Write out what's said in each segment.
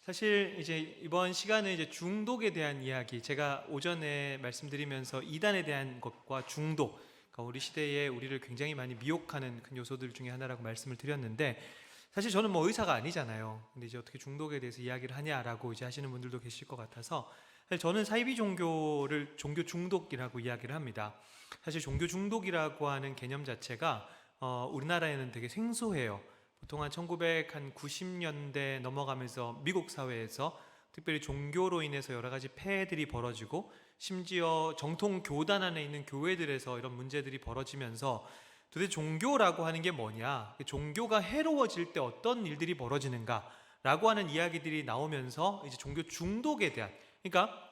사실 이제 이번 시간은 이제 중독에 대한 이야기, 제가 오전에 말씀드리면서 이단에 대한 것과 중독, 그러니까 우리 시대에 우리를 굉장히 많이 미혹하는 큰 요소들 중에 하나라고 말씀을 드렸는데, 사실 저는 뭐 의사가 아니잖아요. 근데 이제 어떻게 중독에 대해서 이야기를 하냐라고 이제 하시는 분들도 계실 것 같아서, 사실 저는 사이비 종교를 종교 중독이라고 이야기를 합니다. 사실 종교 중독이라고 하는 개념 자체가 우리나라에는 되게 생소해요. 보통 한 1990년대 넘어가면서 미국 사회에서 특별히 종교로 인해서 여러 가지 폐해들이 벌어지고, 심지어 정통 교단 안에 있는 교회들에서 이런 문제들이 벌어지면서 도대체 종교라고 하는 게 뭐냐, 종교가 해로워질 때 어떤 일들이 벌어지는가 라고 하는 이야기들이 나오면서 이제 종교 중독에 대한, 그러니까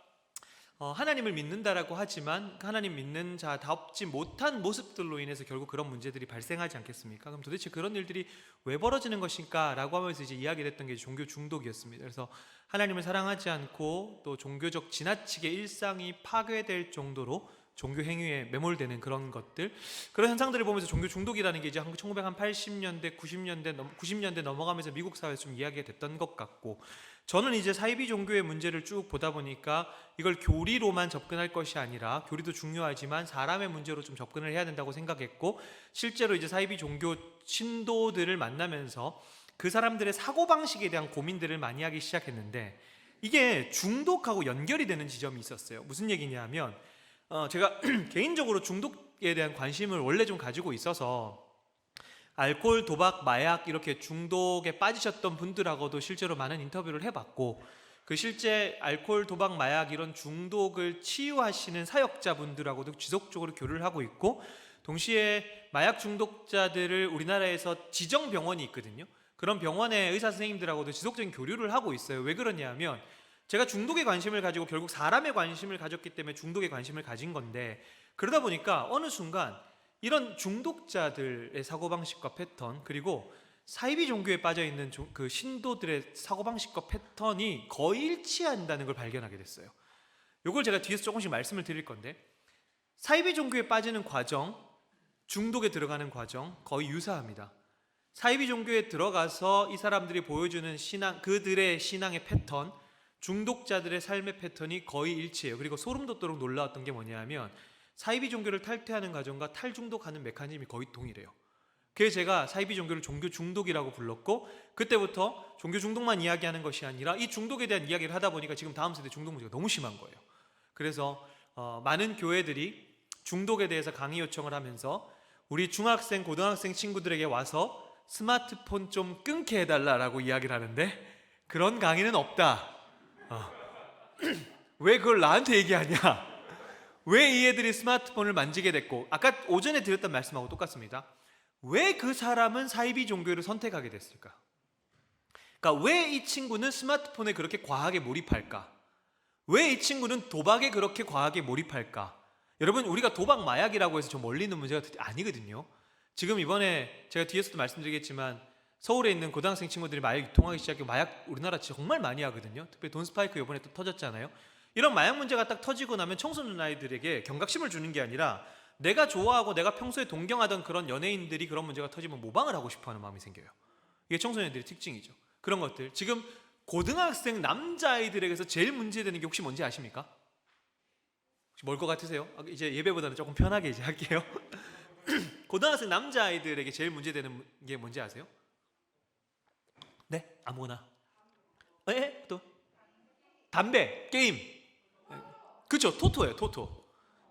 하나님을 믿는다라고 하지만 하나님 믿는 자답지 못한 모습들로 인해서 결국 그런 문제들이 발생하지 않겠습니까? 그럼 도대체 그런 일들이 왜 벌어지는 것인가 라고 하면서 이제 이야기를 했던 게 종교 중독이었습니다. 그래서 하나님을 사랑하지 않고 또 종교적 지나치게 일상이 파괴될 정도로 종교 행위에 매몰되는 그런 것들, 그런 현상들을 보면서 종교 중독이라는 게 이제 1980년대, 90년대 넘어가면서 미국 사회에서 좀 이야기가 됐던 것 같고, 저는 이제 사이비 종교의 문제를 쭉 보다 보니까 이걸 교리로만 접근할 것이 아니라, 교리도 중요하지만 사람의 문제로 좀 접근을 해야 된다고 생각했고, 실제로 이제 사이비 종교 신도들을 만나면서 그 사람들의 사고방식에 대한 고민들을 많이 하기 시작했는데, 이게 중독하고 연결이 되는 지점이 있었어요. 무슨 얘기냐면, 제가 개인적으로 중독에 대한 관심을 원래 좀 가지고 있어서 알코올, 도박, 마약 이렇게 중독에 빠지셨던 분들하고도 실제로 많은 인터뷰를 해봤고, 그 실제 알코올, 도박, 마약 이런 중독을 치유하시는 사역자분들하고도 지속적으로 교류를 하고 있고, 동시에 마약 중독자들을 우리나라에서 지정 병원이 있거든요. 그런 병원의 의사 선생님들하고도 지속적인 교류를 하고 있어요. 왜 그러냐면, 제가 중독에 관심을 가지고 결국 사람에 관심을 가졌기 때문에 중독에 관심을 가진 건데, 그러다 보니까 어느 순간 이런 중독자들의 사고방식과 패턴, 그리고 사이비 종교에 빠져있는 그 신도들의 사고방식과 패턴이 거의 일치한다는 걸 발견하게 됐어요. 이걸 제가 뒤에서 조금씩 말씀을 드릴 건데, 사이비 종교에 빠지는 과정, 중독에 들어가는 과정 거의 유사합니다. 사이비 종교에 들어가서 이 사람들이 보여주는 신앙, 그들의 신앙의 패턴, 중독자들의 삶의 패턴이 거의 일치해요. 그리고 소름 돋도록 놀라웠던 게 뭐냐면, 사이비 종교를 탈퇴하는 과정과 탈중독하는 메커니즘이 거의 동일해요. 그래서 제가 사이비 종교를 종교 중독이라고 불렀고, 그때부터 종교 중독만 이야기하는 것이 아니라 이 중독에 대한 이야기를 하다 보니까 지금 다음 세대 중독 문제가 너무 심한 거예요. 그래서 많은 교회들이 중독에 대해서 강의 요청을 하면서 우리 중학생, 고등학생 친구들에게 와서 스마트폰 좀 끊게 해달라고 이야기를 하는데, 그런 강의는 없다. 왜 그걸 나한테 얘기하냐? 왜 이 애들이 스마트폰을 만지게 됐고, 아까 오전에 드렸던 말씀하고 똑같습니다. 왜 그 사람은 사이비 종교를 선택하게 됐을까? 그러니까 왜 이 친구는 스마트폰에 그렇게 과하게 몰입할까? 왜 이 친구는 도박에 그렇게 과하게 몰입할까? 여러분, 우리가 도박, 마약이라고 해서 저 멀리 있는 문제가 아니거든요. 지금 이번에 제가 뒤에서도 말씀드리겠지만 서울에 있는 고등학생 친구들이 마약 유통하기 시작하고, 마약 우리나라 정말 많이 하거든요. 특히 돈 스파이크 이번에 또 터졌잖아요. 이런 마약 문제가 딱 터지고 나면 청소년 아이들에게 경각심을 주는 게 아니라, 내가 좋아하고 내가 평소에 동경하던 그런 연예인들이 그런 문제가 터지면 모방을 하고 싶어하는 마음이 생겨요. 이게 청소년들의 특징이죠. 그런 것들, 지금 고등학생 남자아이들에게서 제일 문제되는 게 혹시 뭔지 아십니까? 혹시 뭘 것 같으세요? 이제 예배보다는 조금 편하게 이제 할게요. 고등학생 남자아이들에게 제일 문제되는 게 뭔지 아세요? 네? 아무거나. 에? 또? 담배, 게임. 그렇죠, 토토예요, 토토.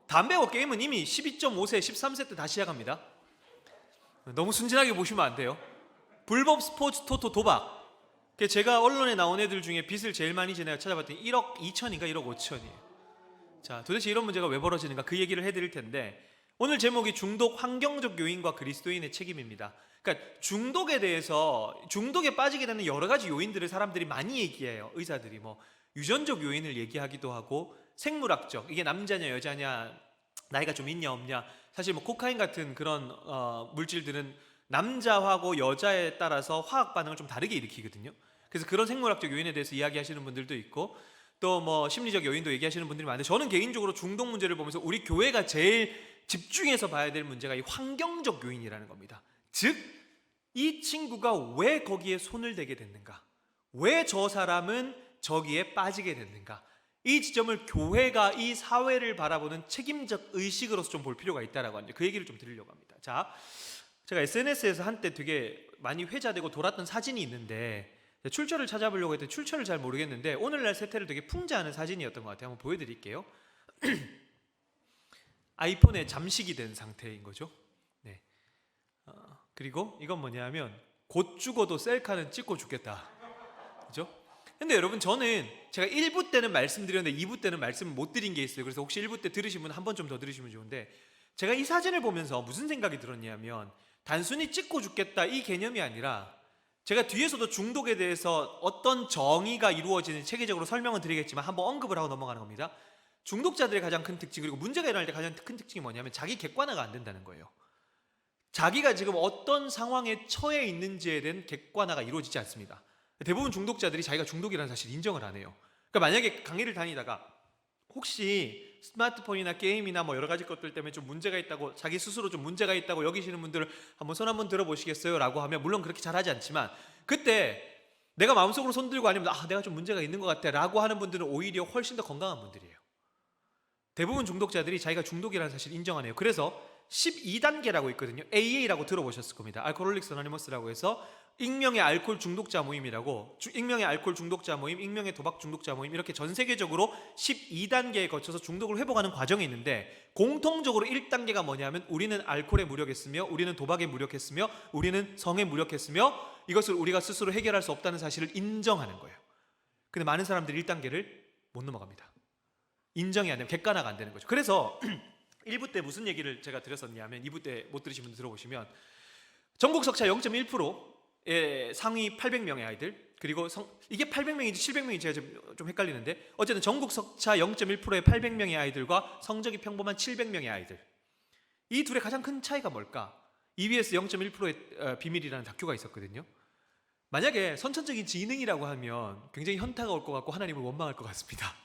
담배와 게임은 이미 12.5세, 13세 때 다 시작합니다. 너무 순진하게 보시면 안 돼요. 불법 스포츠, 토토, 도박. 제가 언론에 나온 애들 중에 빚을 제일 많이 지내가 찾아봤더니 1억 2천인가 1억 5천이에요. 자, 도대체 이런 문제가 왜 벌어지는가, 그 얘기를 해드릴 텐데, 오늘 제목이 중독, 환경적 요인과 그리스도인의 책임입니다. 그러니까 중독에 대해서, 중독에 빠지게 되는 여러 가지 요인들을 사람들이 많이 얘기해요. 의사들이 뭐 유전적 요인을 얘기하기도 하고, 생물학적, 이게 남자냐 여자냐, 나이가 좀 있냐 없냐. 사실 뭐 코카인 같은 그런 물질들은 남자하고 여자에 따라서 화학 반응을 좀 다르게 일으키거든요. 그래서 그런 생물학적 요인에 대해서 이야기하시는 분들도 있고, 또 뭐 심리적 요인도 얘기하시는 분들이 많은데, 저는 개인적으로 중독 문제를 보면서 우리 교회가 제일 집중해서 봐야 될 문제가 이 환경적 요인이라는 겁니다. 즉, 이 친구가 왜 거기에 손을 대게 됐는가, 왜 저 사람은 저기에 빠지게 됐는가? 이 지점을 교회가 이 사회를 바라보는 책임적 의식으로서 좀 볼 필요가 있다라고 하는데 그 얘기를 좀 드리려고 합니다. 자, 제가 SNS에서 한때 되게 많이 회자되고 돌았던 사진이 있는데 출처를 찾아보려고 했더니 출처를 잘 모르겠는데 오늘날 세태를 되게 풍자하는 사진이었던 것 같아요. 한번 보여드릴게요. 아이폰에 잠식이 된 상태인 거죠. 네. 그리고 이건 뭐냐면 곧 죽어도 셀카는 찍고 죽겠다. 그죠? 근데 여러분 저는 제가 1부 때는 말씀드렸는데 2부 때는 말씀을 못 드린 게 있어요. 그래서 혹시 1부 때 들으신 분 한 번 좀 더 들으시면 좋은데 제가 이 사진을 보면서 무슨 생각이 들었냐면 단순히 찍고 죽겠다 이 개념이 아니라 제가 뒤에서도 중독에 대해서 어떤 정의가 이루어지는 체계적으로 설명은 드리겠지만 한번 언급을 하고 넘어가는 겁니다. 중독자들의 가장 큰 특징 그리고 문제가 일어날 때 가장 큰 특징이 뭐냐면 자기 객관화가 안 된다는 거예요. 자기가 지금 어떤 상황에 처해 있는지에 대한 객관화가 이루어지지 않습니다. 대부분 중독자들이 자기가 중독이라는 사실을 인정을 안 해요. 그러니까 만약에 강의를 다니다가 혹시 스마트폰이나 게임이나 뭐 여러 가지 것들 때문에 좀 문제가 있다고 자기 스스로 좀 문제가 있다고 여기시는 분들을 한번 손 한번 들어보시겠어요? 라고 하면 물론 그렇게 잘하지 않지만 그때 내가 마음속으로 손 들고 아니면 내가 좀 문제가 있는 것 같아 라고 하는 분들은 오히려 훨씬 더 건강한 분들이에요. 대부분 중독자들이 자기가 중독이라는 사실을 인정하네요. 그래서 12단계라고 있거든요. AA라고 들어보셨을 겁니다. 알코올릭스 어노니머스라고 해서 익명의 알코올 중독자 모임이라고 익명의 알코올 중독자 모임, 익명의 도박 중독자 모임 이렇게 전 세계적으로 12단계에 거쳐서 중독을 회복하는 과정이 있는데 공통적으로 1단계가 뭐냐면 우리는 알코올에 무력했으며 우리는 도박에 무력했으며 우리는 성에 무력했으며 이것을 우리가 스스로 해결할 수 없다는 사실을 인정하는 거예요. 근데 많은 사람들이 1단계를 못 넘어갑니다. 인정이 안 되면 객관화가 안 되는 거죠. 그래서 1부 때 무슨 얘기를 제가 드렸었냐면 2부 때 못 들으신 분들 들어보시면 전국 석차 0.1%의 상위 800명의 아이들 그리고 이게 800명인지 700명인지 제가 좀 헷갈리는데 어쨌든 전국 석차 0.1%의 800명의 아이들과 성적이 평범한 700명의 아이들 이 둘의 가장 큰 차이가 뭘까? EBS 0.1%의 비밀이라는 다큐가 있었거든요. 만약에 선천적인 지능이라고 하면 굉장히 현타가 올 것 같고 하나님을 원망할 것 같습니다.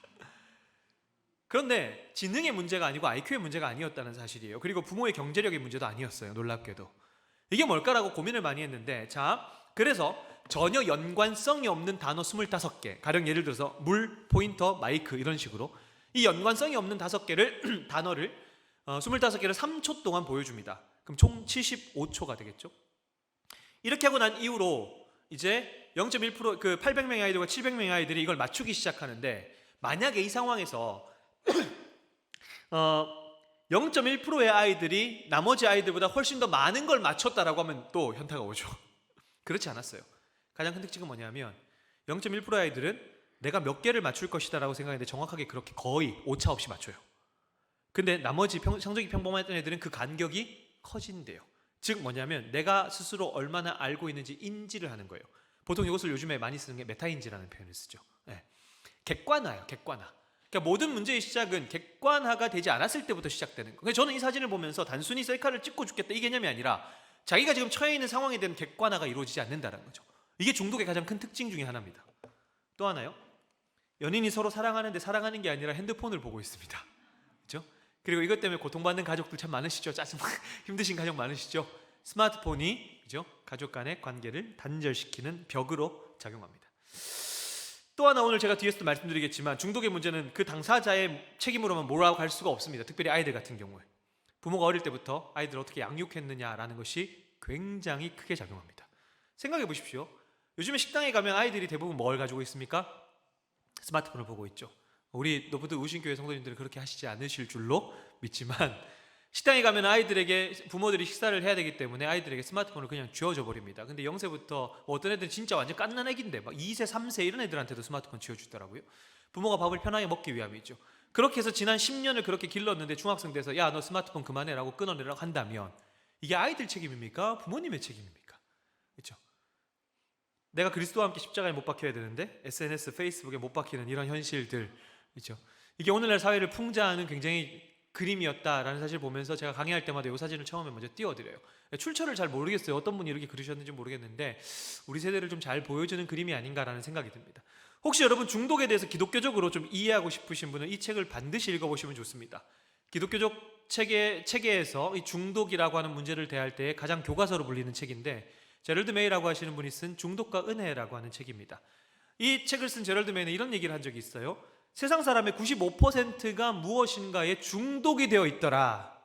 그런데 지능의 문제가 아니고 IQ의 문제가 아니었다는 사실이에요. 그리고 부모의 경제력의 문제도 아니었어요. 놀랍게도. 이게 뭘까라고 고민을 많이 했는데 자, 그래서 전혀 연관성이 없는 단어 25개 가령 예를 들어서 물, 포인터, 마이크 이런 식으로 이 연관성이 없는 5개를 단어를 25개를 3초 동안 보여줍니다. 그럼 총 75초가 되겠죠. 이렇게 하고 난 이후로 이제 0.1% 그 800명의 아이들과 700명의 아이들이 이걸 맞추기 시작하는데 만약에 이 상황에서 0.1%의 아이들이 나머지 아이들보다 훨씬 더 많은 걸 맞췄다라고 하면 또 현타가 오죠. 그렇지 않았어요. 가장 큰 특징은 뭐냐면 0.1%의 아이들은 내가 몇 개를 맞출 것이다 라고 생각했는데 정확하게 그렇게 거의 오차 없이 맞춰요. 근데 나머지 성적이 평범했던 애들은 그 간격이 커진대요. 즉 뭐냐면 내가 스스로 얼마나 알고 있는지 인지를 하는 거예요. 보통 이것을 요즘에 많이 쓰는 게 메타인지라는 표현을 쓰죠. 네. 객관화예요. 객관화. 그러니까 모든 문제의 시작은 객관화가 되지 않았을 때부터 시작되는 거예요. 저는 이 사진을 보면서 단순히 셀카를 찍고 죽겠다 이 개념이 아니라 자기가 지금 처해 있는 상황에 대한 객관화가 이루어지지 않는다는 거죠. 이게 중독의 가장 큰 특징 중에 하나입니다. 또 하나요. 연인이 서로 사랑하는데 사랑하는 게 아니라 핸드폰을 보고 있습니다. 그렇죠? 그리고 이것 때문에 고통받는 가족들 참 많으시죠. 짜증 힘드신 가족 많으시죠. 스마트폰이 그죠? 가족 간의 관계를 단절시키는 벽으로 작용합니다. 또 하나 오늘 제가 뒤에서도 말씀드리겠지만 중독의 문제는 그 당사자의 책임으로만 몰아갈 수가 없습니다. 특별히 아이들 같은 경우에 부모가 어릴 때부터 아이들을 어떻게 양육했느냐라는 것이 굉장히 크게 작용합니다. 생각해 보십시오. 요즘에 식당에 가면 아이들이 대부분 뭘 가지고 있습니까? 스마트폰을 보고 있죠. 우리 노브드 우신교회 성도님들은 그렇게 하시지 않으실 줄로 믿지만 식당에 가면 아이들에게 부모들이 식사를 해야 되기 때문에 아이들에게 스마트폰을 그냥 쥐어줘 버립니다. 근데 0세부터 어떤 애들은 진짜 완전 갓난 애기인데 막 2세, 3세 이런 애들한테도 스마트폰 쥐어주더라고요. 부모가 밥을 편하게 먹기 위함이죠. 그렇게 해서 지난 10년을 그렇게 길렀는데 중학생 돼서 야 너 스마트폰 그만해라고 끊어내라고 한다면 이게 아이들 책임입니까? 부모님의 책임입니까? 그렇죠? 내가 그리스도와 함께 십자가에 못 박혀야 되는데 SNS, 페이스북에 못 박히는 이런 현실들 그렇죠? 이게 오늘날 사회를 풍자하는 굉장히 그림이었다라는 사실을 보면서 제가 강의할 때마다 이 사진을 처음에 먼저 띄워드려요. 출처를 잘 모르겠어요. 어떤 분이 이렇게 그리셨는지 모르겠는데 우리 세대를 좀 잘 보여주는 그림이 아닌가라는 생각이 듭니다. 혹시 여러분 중독에 대해서 기독교적으로 좀 이해하고 싶으신 분은 이 책을 반드시 읽어보시면 좋습니다. 기독교적 체계에서 이 중독이라고 하는 문제를 대할 때 가장 교과서로 불리는 책인데 제럴드 메이라고 하시는 분이 쓴 중독과 은혜라고 하는 책입니다. 이 책을 쓴 제럴드 맨은 이런 얘기를 한 적이 있어요. 세상 사람의 95%가 무엇인가에 중독이 되어 있더라.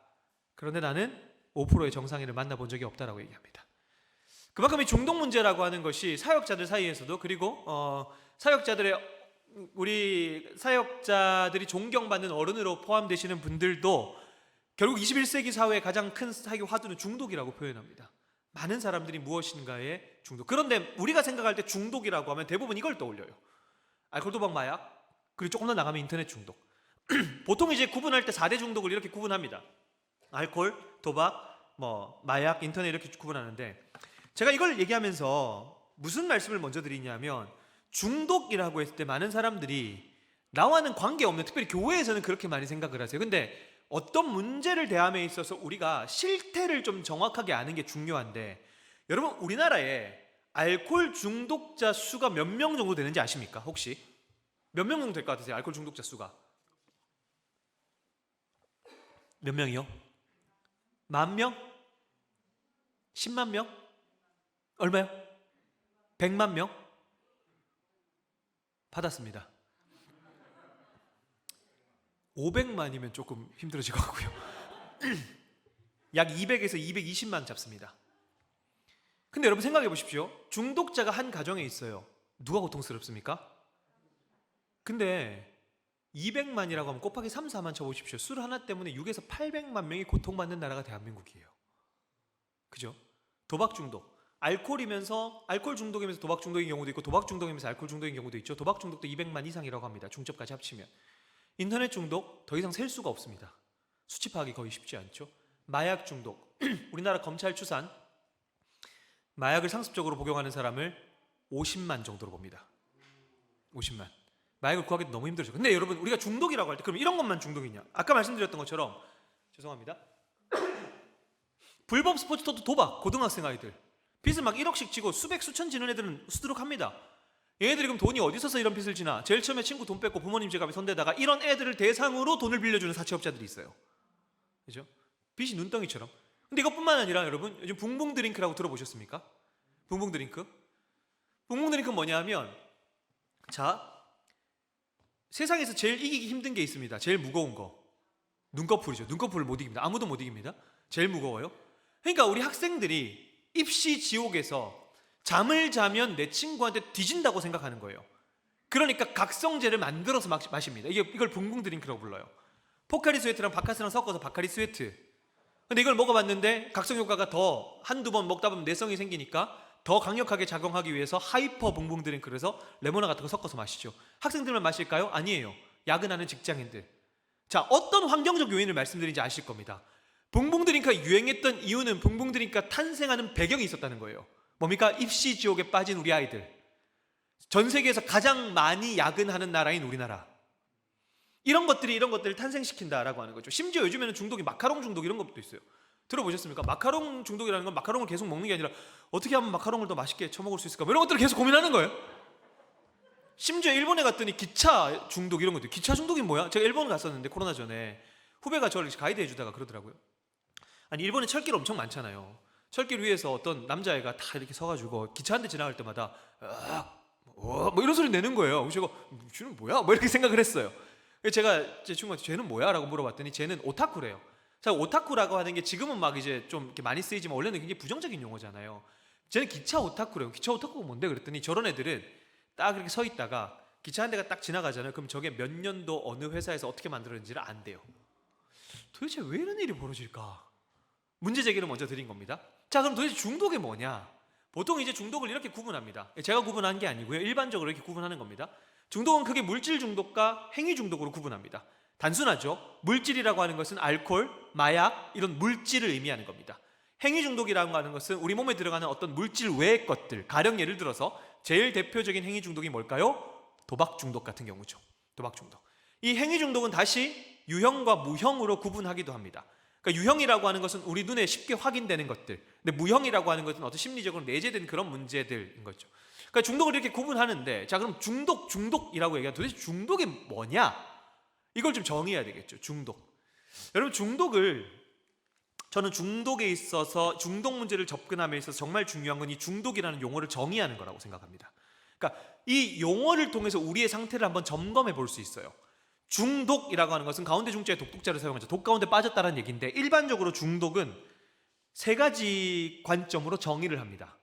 그런데 나는 5%의 정상인을 만나본 적이 없다라고 얘기합니다. 그만큼 이 중독 문제라고 하는 것이 사역자들 사이에서도, 그리고 우리 사역자들이 존경받는 어른으로 포함되시는 분들도 결국 21세기 사회의 가장 큰 사회 화두는 중독이라고 표현합니다. 많은 사람들이 무엇인가에 중독. 그런데 우리가 생각할 때 중독이라고 하면 대부분 이걸 떠올려요. 알코올, 도박, 마약, 그리고 조금 더 나가면 인터넷 중독. 보통 이제 구분할 때 4대 중독을 이렇게 구분합니다. 알코올, 도박, 마약, 인터넷 이렇게 구분하는데, 제가 이걸 얘기하면서 무슨 말씀을 먼저 드리냐면, 중독이라고 했을 때 많은 사람들이 나와는 관계없는, 특별히 교회에서는 그렇게 많이 생각을 하세요. 근데 어떤 문제를 대함에 있어서 우리가 실태를 좀 정확하게 아는 게 중요한데, 여러분 우리나라에 알코올 중독자 수가 몇 명 정도 되는지 아십니까? 혹시 몇 명 정도 될 것 같으세요? 알코올 중독자 수가 몇 명이요? 10,000명? 10만 명? 얼마요? 100만 명? 받았습니다. 500만이면 조금 힘들어질 것 같고요. 약 200에서 220만 잡습니다. 근데 여러분 생각해 보십시오. 중독자가 한 가정에 있어요. 누가 고통스럽습니까? 근데 200만이라고 하면 곱하기 3, 4만 쳐보십시오. 술 하나 때문에 6에서 800만 명이 고통받는 나라가 대한민국이에요. 그죠? 도박 중독, 알코올 중독이면서 도박 중독인 경우도 있고, 도박 중독이면서 알코올 중독인 경우도 있죠. 도박 중독도 200만 이상이라고 합니다. 중첩까지 합치면. 인터넷 중독 더 이상 셀 수가 없습니다. 수치 파악이 거의 쉽지 않죠. 마약 중독, 우리나라 검찰 추산 마약을 상습적으로 복용하는 사람을 50만 정도로 봅니다. 50만. 마약을 구하기도 너무 힘들죠. 근데 여러분 우리가 중독이라고 할 때 그럼 이런 것만 중독이냐? 아까 말씀드렸던 것처럼, 죄송합니다, 불법 스포츠 토토 도박, 고등학생 아이들 빚을 막 1억씩 지고 수백 수천 지는 애들은 수두룩합니다. 얘네들이 그럼 돈이 어디서서 이런 빚을 지나? 제일 처음에 친구 돈 뺏고 부모님 지갑에 손대다가 이런 애들을 대상으로 돈을 빌려주는 사채업자들이 있어요. 그죠? 빚이 눈덩이처럼. 근데 이것뿐만 아니라 여러분, 요즘 붕붕 드링크라고 들어보셨습니까? 붕붕 드링크? 붕붕 드링크는 뭐냐 하면, 자, 세상에서 제일 이기기 힘든 게 있습니다. 제일 무거운 거. 눈꺼풀이죠. 눈꺼풀을 못 이깁니다. 아무도 못 이깁니다. 제일 무거워요. 그러니까 우리 학생들이 입시 지옥에서 잠을 자면 내 친구한테 뒤진다고 생각하는 거예요. 그러니까 각성제를 만들어서 마십니다. 이걸 붕붕 드링크라고 불러요. 포카리 스웨트랑 바카스랑 섞어서 바카리 스웨트. 근데 이걸 먹어봤는데 각성 효과가 더 한두 번 먹다 보면 내성이 생기니까 더 강력하게 작용하기 위해서 하이퍼 붕붕 드링크를 해서 레모나 같은 거 섞어서 마시죠. 학생들만 마실까요? 아니에요. 야근하는 직장인들. 자, 어떤 환경적 요인을 말씀드린지 아실 겁니다. 붕붕 드링크가 유행했던 이유는 붕붕 드링크가 탄생하는 배경이 있었다는 거예요. 뭡니까? 입시 지옥에 빠진 우리 아이들. 전 세계에서 가장 많이 야근하는 나라인 우리나라. 이런 것들을 탄생시킨다라고 하는 거죠. 심지어 요즘에는 중독이 마카롱 중독 이런 것도 있어요. 들어보셨습니까? 마카롱 중독이라는 건 마카롱을 계속 먹는 게 아니라 어떻게 하면 마카롱을 더 맛있게 처먹을 수 있을까? 이런 것들을 계속 고민하는 거예요. 심지어 일본에 갔더니 기차 중독 이런 것도. 기차 중독이 뭐야? 제가 일본 갔었는데 코로나 전에 후배가 저를 가이드 해주다가 그러더라고요. 아니 일본에 철길 엄청 많잖아요. 철길 위에서 어떤 남자애가 다 이렇게 서가지고 기차 한 대 지나갈 때마다 뭐 이런 소리 내는 거예요. 제가 쟤는 뭐야? 뭐 이렇게 생각을 했어요. 제가 제 친구한테 쟤는 뭐야? 라고 물어봤더니 쟤는 오타쿠래요. 자, 오타쿠라고 하는 게 지금은 막 이제 좀 이렇게 많이 쓰이지만 원래는 굉장히 부정적인 용어잖아요. 쟤는 기차 오타쿠래요. 기차 오타쿠가 뭔데? 그랬더니 저런 애들은 딱 이렇게 서 있다가 기차 한 대가 딱 지나가잖아요. 그럼 저게 몇 년도 어느 회사에서 어떻게 만들어졌는지를 안 돼요. 도대체 왜 이런 일이 벌어질까? 문제 제기를 먼저 드린 겁니다. 자, 그럼 도대체 중독이 뭐냐? 보통 이제 중독을 이렇게 구분합니다. 제가 구분한 게 아니고요. 일반적으로 이렇게 구분하는 겁니다. 중독은 크게 물질 중독과 행위 중독으로 구분합니다. 단순하죠. 물질이라고 하는 것은 알코올, 마약 이런 물질을 의미하는 겁니다. 행위 중독이라고 하는 것은 우리 몸에 들어가는 어떤 물질 외의 것들. 가령 예를 들어서 제일 대표적인 행위 중독이 뭘까요? 도박 중독 같은 경우죠. 도박 중독. 이 행위 중독은 다시 유형과 무형으로 구분하기도 합니다. 그러니까 유형이라고 하는 것은 우리 눈에 쉽게 확인되는 것들. 근데 무형이라고 하는 것은 어떤 심리적으로 내재된 그런 문제들인 거죠. 그러니까 중독을 이렇게 구분하는데, 자, 그럼 중독이라고 얘기하면 도대체 중독이 뭐냐? 이걸 좀 정의해야 되겠죠. 중독. 여러분 저는 중독에 있어서 중독 문제를 접근함에 있어서 정말 중요한 건 이 중독이라는 용어를 정의하는 거라고 생각합니다. 그러니까 이 용어를 통해서 우리의 상태를 한번 점검해 볼 수 있어요. 중독이라고 하는 것은 가운데 중자에 독독자를 사용하죠. 독 가운데 빠졌다는 얘기인데, 일반적으로 중독은 세 가지 관점으로 정의를 합니다.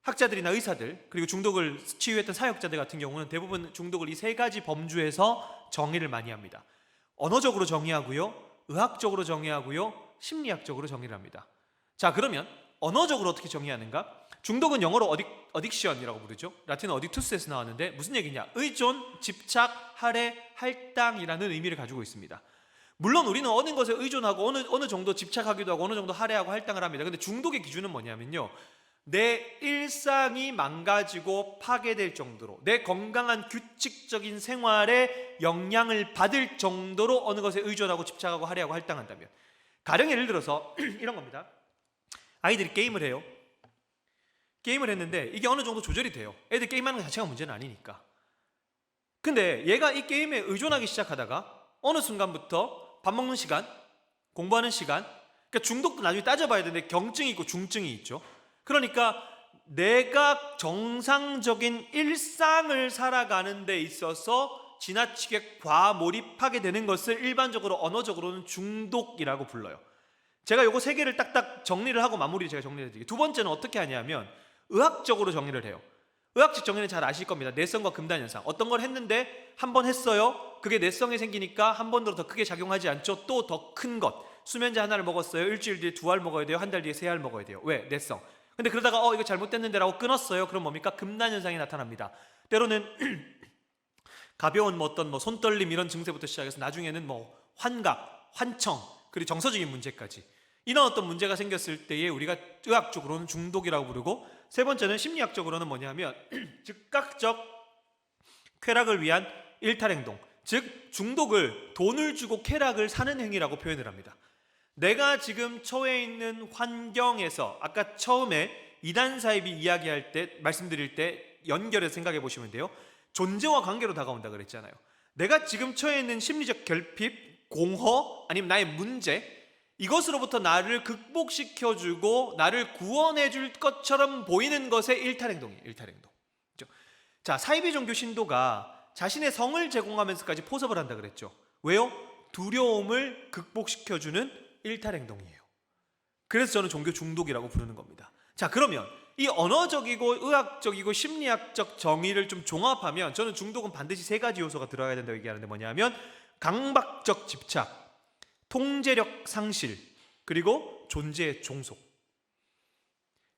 학자들이나 의사들, 그리고 중독을 치유했던 사역자들 같은 경우는 대부분 중독을 이 세 가지 범주에서 정의를 많이 합니다. 언어적으로 정의하고요, 의학적으로 정의하고요, 심리학적으로 정의를 합니다. 자, 그러면 언어적으로 어떻게 정의하는가? 중독은 영어로 어딕션이라고 부르죠. 라틴어 어딕투스에서 나왔는데 무슨 얘기냐? 의존, 집착, 할애, 할당이라는 의미를 가지고 있습니다. 물론 우리는 어느 것에 의존하고 어느 정도 집착하기도 하고 어느 정도 할애하고 할당을 합니다. 근데 중독의 기준은 뭐냐면요, 내 일상이 망가지고 파괴될 정도로, 내 건강한 규칙적인 생활에 영향을 받을 정도로 어느 것에 의존하고 집착하고 할애하고 할당한다면, 가령 예를 들어서 이런 겁니다. 아이들이 게임을 해요. 게임을 했는데 이게 어느 정도 조절이 돼요. 애들 게임하는 것 자체가 문제는 아니니까. 근데 얘가 이 게임에 의존하기 시작하다가 어느 순간부터 밥 먹는 시간, 공부하는 시간, 그러니까 중독도 나중에 따져봐야 되는데 경증이 있고 중증이 있죠. 그러니까 내가 정상적인 일상을 살아가는 데 있어서 지나치게 과몰입하게 되는 것을 일반적으로 언어적으로는 중독이라고 불러요. 제가 요거 세 개를 딱딱 정리를 하고 마무리를 제가 정리해 드릴게요. 두 번째는 어떻게 하냐면 의학적으로 정리를 해요. 의학적 정리는 잘 아실 겁니다. 내성과 금단현상. 어떤 걸 했는데 한 번 했어요. 그게 내성에 생기니까 한 번 더 크게 작용하지 않죠. 또 더 큰 것. 수면제 하나를 먹었어요. 일주일 뒤에 2알 먹어야 돼요. 한 달 뒤에 3알 먹어야 돼요. 왜? 내성. 근데 그러다가 이거 잘못됐는데 라고 끊었어요. 그럼 뭡니까? 금단현상이 나타납니다. 때로는 가벼운 어떤 손떨림 이런 증세부터 시작해서 나중에는 환각, 환청, 그리고 정서적인 문제까지, 이런 어떤 문제가 생겼을 때에 우리가 의학적으로는 중독이라고 부르고, 세 번째는 심리학적으로는 뭐냐면 즉각적 쾌락을 위한 일탈행동, 즉 중독을 돈을 주고 쾌락을 사는 행위라고 표현을 합니다. 내가 지금 처해 있는 환경에서, 아까 처음에 이단사입이 이야기할 때, 말씀드릴 때 연결해서 생각해 보시면 돼요. 존재와 관계로 다가온다 그랬잖아요. 내가 지금 처해 있는 심리적 결핍, 공허, 아니면 나의 문제, 이것으로부터 나를 극복시켜주고 나를 구원해줄 것처럼 보이는 것의 일탈행동이에요. 일탈행동. 자, 사이비 종교 신도가 자신의 성을 제공하면서까지 포섭을 한다 그랬죠. 왜요? 두려움을 극복시켜주는 일탈행동이에요. 그래서 저는 종교 중독이라고 부르는 겁니다. 자, 그러면 이 언어적이고 의학적이고 심리학적 정의를 좀 종합하면 저는 중독은 반드시 세 가지 요소가 들어가야 된다고 얘기하는데, 뭐냐면 강박적 집착, 통제력 상실, 그리고 존재의 종속.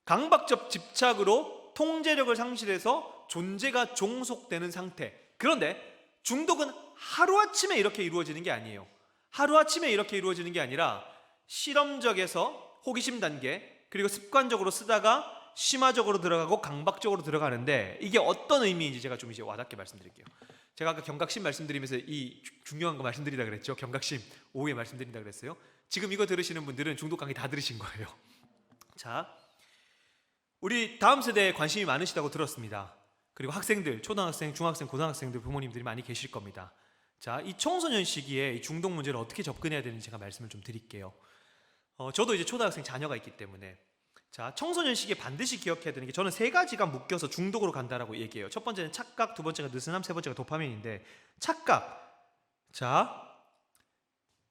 강박적 집착으로 통제력을 상실해서 존재가 종속되는 상태. 그런데 중독은 하루아침에 이렇게 이루어지는 게 아니에요. 하루아침에 이렇게 이루어지는 게 아니라 실험적에서 호기심 단계, 그리고 습관적으로 쓰다가 심화적으로 들어가고 강박적으로 들어가는데, 이게 어떤 의미인지 제가 좀 이제 와닿게 말씀드릴게요. 제가 아까 경각심 말씀드리면서 이 중요한 거 말씀드리다 그랬죠. 경각심 오후에 말씀드린다 그랬어요. 지금 이거 들으시는 분들은 중독 강의 다 들으신 거예요. 자, 우리 다음 세대에 관심이 많으시다고 들었습니다. 그리고 학생들, 초등학생, 중학생, 고등학생들 부모님들이 많이 계실 겁니다. 자, 이 청소년 시기에 이 중독 문제를 어떻게 접근해야 되는지 제가 말씀을 좀 드릴게요. 저도 이제 초등학생 자녀가 있기 때문에, 자, 청소년 시기에 반드시 기억해야 되는 게, 저는 세 가지가 묶여서 중독으로 간다라고 얘기해요. 첫 번째는 착각, 두 번째가 느슨함, 세 번째가 도파민인데, 착각. 자,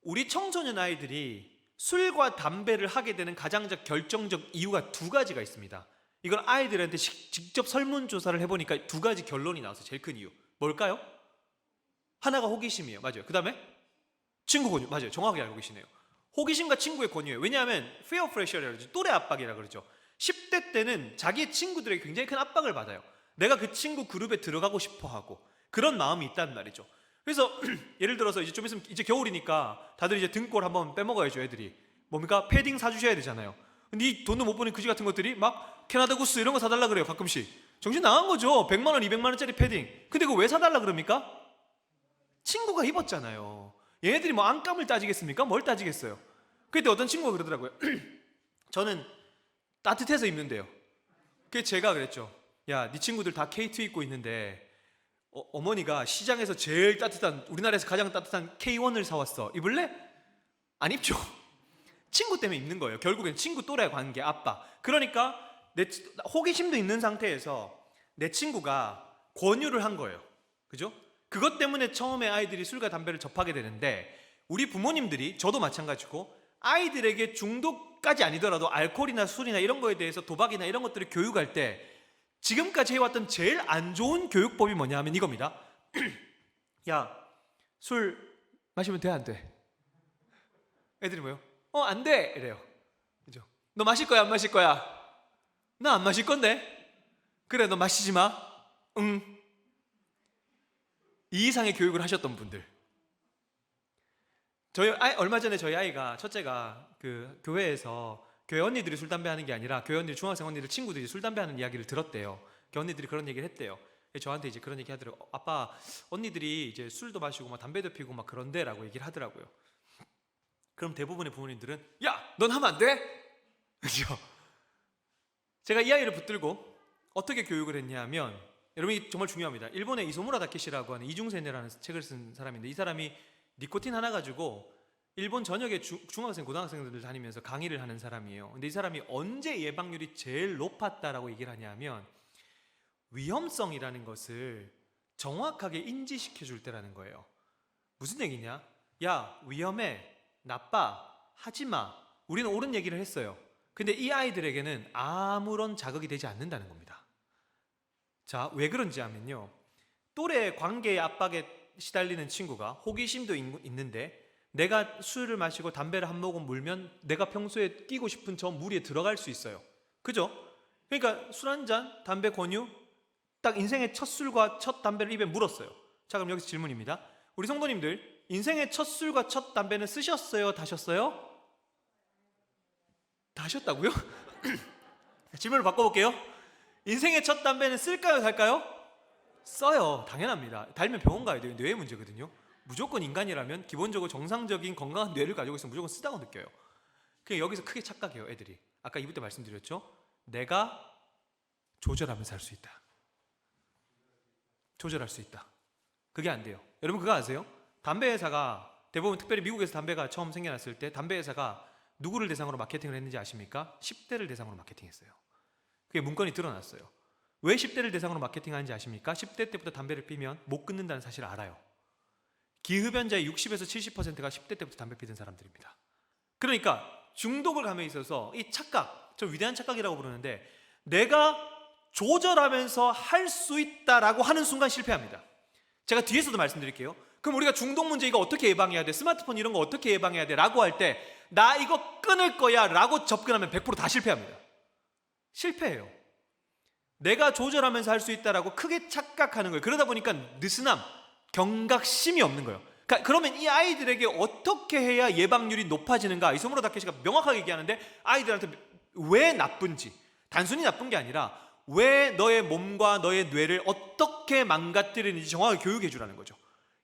우리 청소년 아이들이 술과 담배를 하게 되는 가장적 결정적 이유가 두 가지가 있습니다. 이걸 아이들한테 직접 설문조사를 해보니까 두 가지 결론이 나왔어요. 제일 큰 이유 뭘까요? 하나가 호기심이에요. 맞아요. 그 다음에 친구 권유. 맞아요. 정확하게 알고 계시네요. 호기심과 친구의 권유예요. 왜냐하면 fear pressure라고 그러죠. 또래 압박이라고 그러죠. 10대 때는 자기의 친구들에게 굉장히 큰 압박을 받아요. 내가 그 친구 그룹에 들어가고 싶어 하고, 그런 마음이 있단 말이죠. 그래서 예를 들어서 이제 좀 있으면 이제 겨울이니까 다들 이제 등골 한번 빼먹어야죠. 애들이 뭡니까? 패딩 사주셔야 되잖아요. 근데 이 돈도 못 버는 그지 같은 것들이 막 캐나다 구스 이런 거 사달라 그래요. 가끔씩. 정신 나간 거죠. 100만 원, 200만 원짜리 패딩. 근데 그거 왜 사달라 그럽니까? 친구가 입었잖아요. 얘네들이 뭐 안감을 따지겠습니까? 뭘 따지겠어요? 그때 어떤 친구가 그러더라고요. 저는 따뜻해서 입는데요. 그래서 제가 그랬죠. 야, 네 친구들 다 K2 입고 있는데 어머니가 시장에서 제일 따뜻한, 우리나라에서 가장 따뜻한 K1을 사왔어. 입을래? 안 입죠. 친구 때문에 입는 거예요. 결국엔 친구 또래 관계, 아빠. 그러니까 내 호기심도 있는 상태에서 내 친구가 권유를 한 거예요. 그죠? 그것 때문에 처음에 아이들이 술과 담배를 접하게 되는데, 우리 부모님들이, 저도 마찬가지고, 아이들에게 중독까지 아니더라도 알코올이나 술이나 이런 거에 대해서, 도박이나 이런 것들을 교육할 때 지금까지 해왔던 제일 안 좋은 교육법이 뭐냐 하면 이겁니다. 야, 술 마시면 돼, 안 돼? 애들이 뭐요? 안 돼! 이래요. 그죠? 너 마실 거야, 안 마실 거야? 나 안 마실 건데? 그래, 너 마시지 마. 응. 이 이상의 교육을 하셨던 분들. 얼마 전에 저희 아이가, 첫째가 그 교회에서 교회 언니들이 술 담배 하는 게 아니라 교회 언니들, 중학생 언니들 친구들이 술 담배 하는 이야기를 들었대요. 그 언니들이 그런 얘기를 했대요. 저한테 이제 그런 얘기 하더라고요. 아빠, 언니들이 이제 술도 마시고 막 담배도 피고 막 그런데라고 얘기를 하더라고요. 그럼 대부분의 부모님들은, 야, 넌 하면 안 돼? 그죠? 제가 이 아이를 붙들고 어떻게 교육을 했냐 하면, 여러분, 이 정말 중요합니다. 일본의 이소무라 다케시라고 하는 이중세뇌라는 책을 쓴 사람인데, 이 사람이 니코틴 하나 가지고 일본 전역에 중학생, 고등학생들 다니면서 강의를 하는 사람이에요. 근데 이 사람이 언제 예방률이 제일 높았다라고 얘기를 하냐면, 위험성이라는 것을 정확하게 인지시켜 줄 때라는 거예요. 무슨 얘기냐? 야, 위험해, 나빠, 하지마. 우리는 옳은 얘기를 했어요. 근데 이 아이들에게는 아무런 자극이 되지 않는다는 겁니다. 자, 왜 그런지 하면요, 또래 관계의 압박에 시달리는 친구가 호기심도 있는데, 내가 술을 마시고 담배를 한 모금 물면 내가 평소에 끼고 싶은 저 무리에 들어갈 수 있어요. 그죠? 그러니까 술 한 잔, 담배 권유, 딱 인생의 첫 술과 첫 담배를 입에 물었어요. 자, 그럼 여기서 질문입니다. 우리 성도님들, 인생의 첫 술과 첫 담배는 쓰셨어요? 다셨어요? 다셨다고요? 질문을 바꿔볼게요. 인생의 첫 담배는 쓸까요, 달까요? 써요. 당연합니다. 달면 병원 가야 돼요. 뇌의 문제거든요. 무조건 인간이라면 기본적으로 정상적인 건강한 뇌를 가지고 있으면 무조건 쓰다고 느껴요. 그냥 여기서 크게 착각해요, 애들이. 아까 2부 때 말씀드렸죠? 내가 조절하면서 할 수 있다. 조절할 수 있다. 그게 안 돼요. 여러분, 그거 아세요? 담배 회사가, 대부분 특별히 미국에서 담배가 처음 생겨났을 때 담배 회사가 누구를 대상으로 마케팅을 했는지 아십니까? 10대를 대상으로 마케팅했어요. 그게 문건이 드러났어요. 왜 10대를 대상으로 마케팅하는지 아십니까? 10대 때부터 담배를 피면 못 끊는다는 사실을 알아요. 기흡연자의 60에서 70%가 10대 때부터 담배 피던 사람들입니다. 그러니까 중독을 감에 있어서 이 착각, 저 위대한 착각이라고 부르는데, 내가 조절하면서 할 수 있다라고 하는 순간 실패합니다. 제가 뒤에서도 말씀드릴게요. 그럼 우리가 중독 문제 이거 어떻게 예방해야 돼? 스마트폰 이런 거 어떻게 예방해야 돼? 라고 할 때, 나 이거 끊을 거야 라고 접근하면 100% 다 실패합니다. 실패해요. 내가 조절하면서 할 수 있다라고 크게 착각하는 거예요. 그러다 보니까 느슨함, 경각심이 없는 거예요. 그러면 이 아이들에게 어떻게 해야 예방률이 높아지는가? 이소무라 다케시가 명확하게 얘기하는데, 아이들한테 왜 나쁜지, 단순히 나쁜 게 아니라 왜 너의 몸과 너의 뇌를 어떻게 망가뜨리는지 정확하게 교육해 주라는 거죠.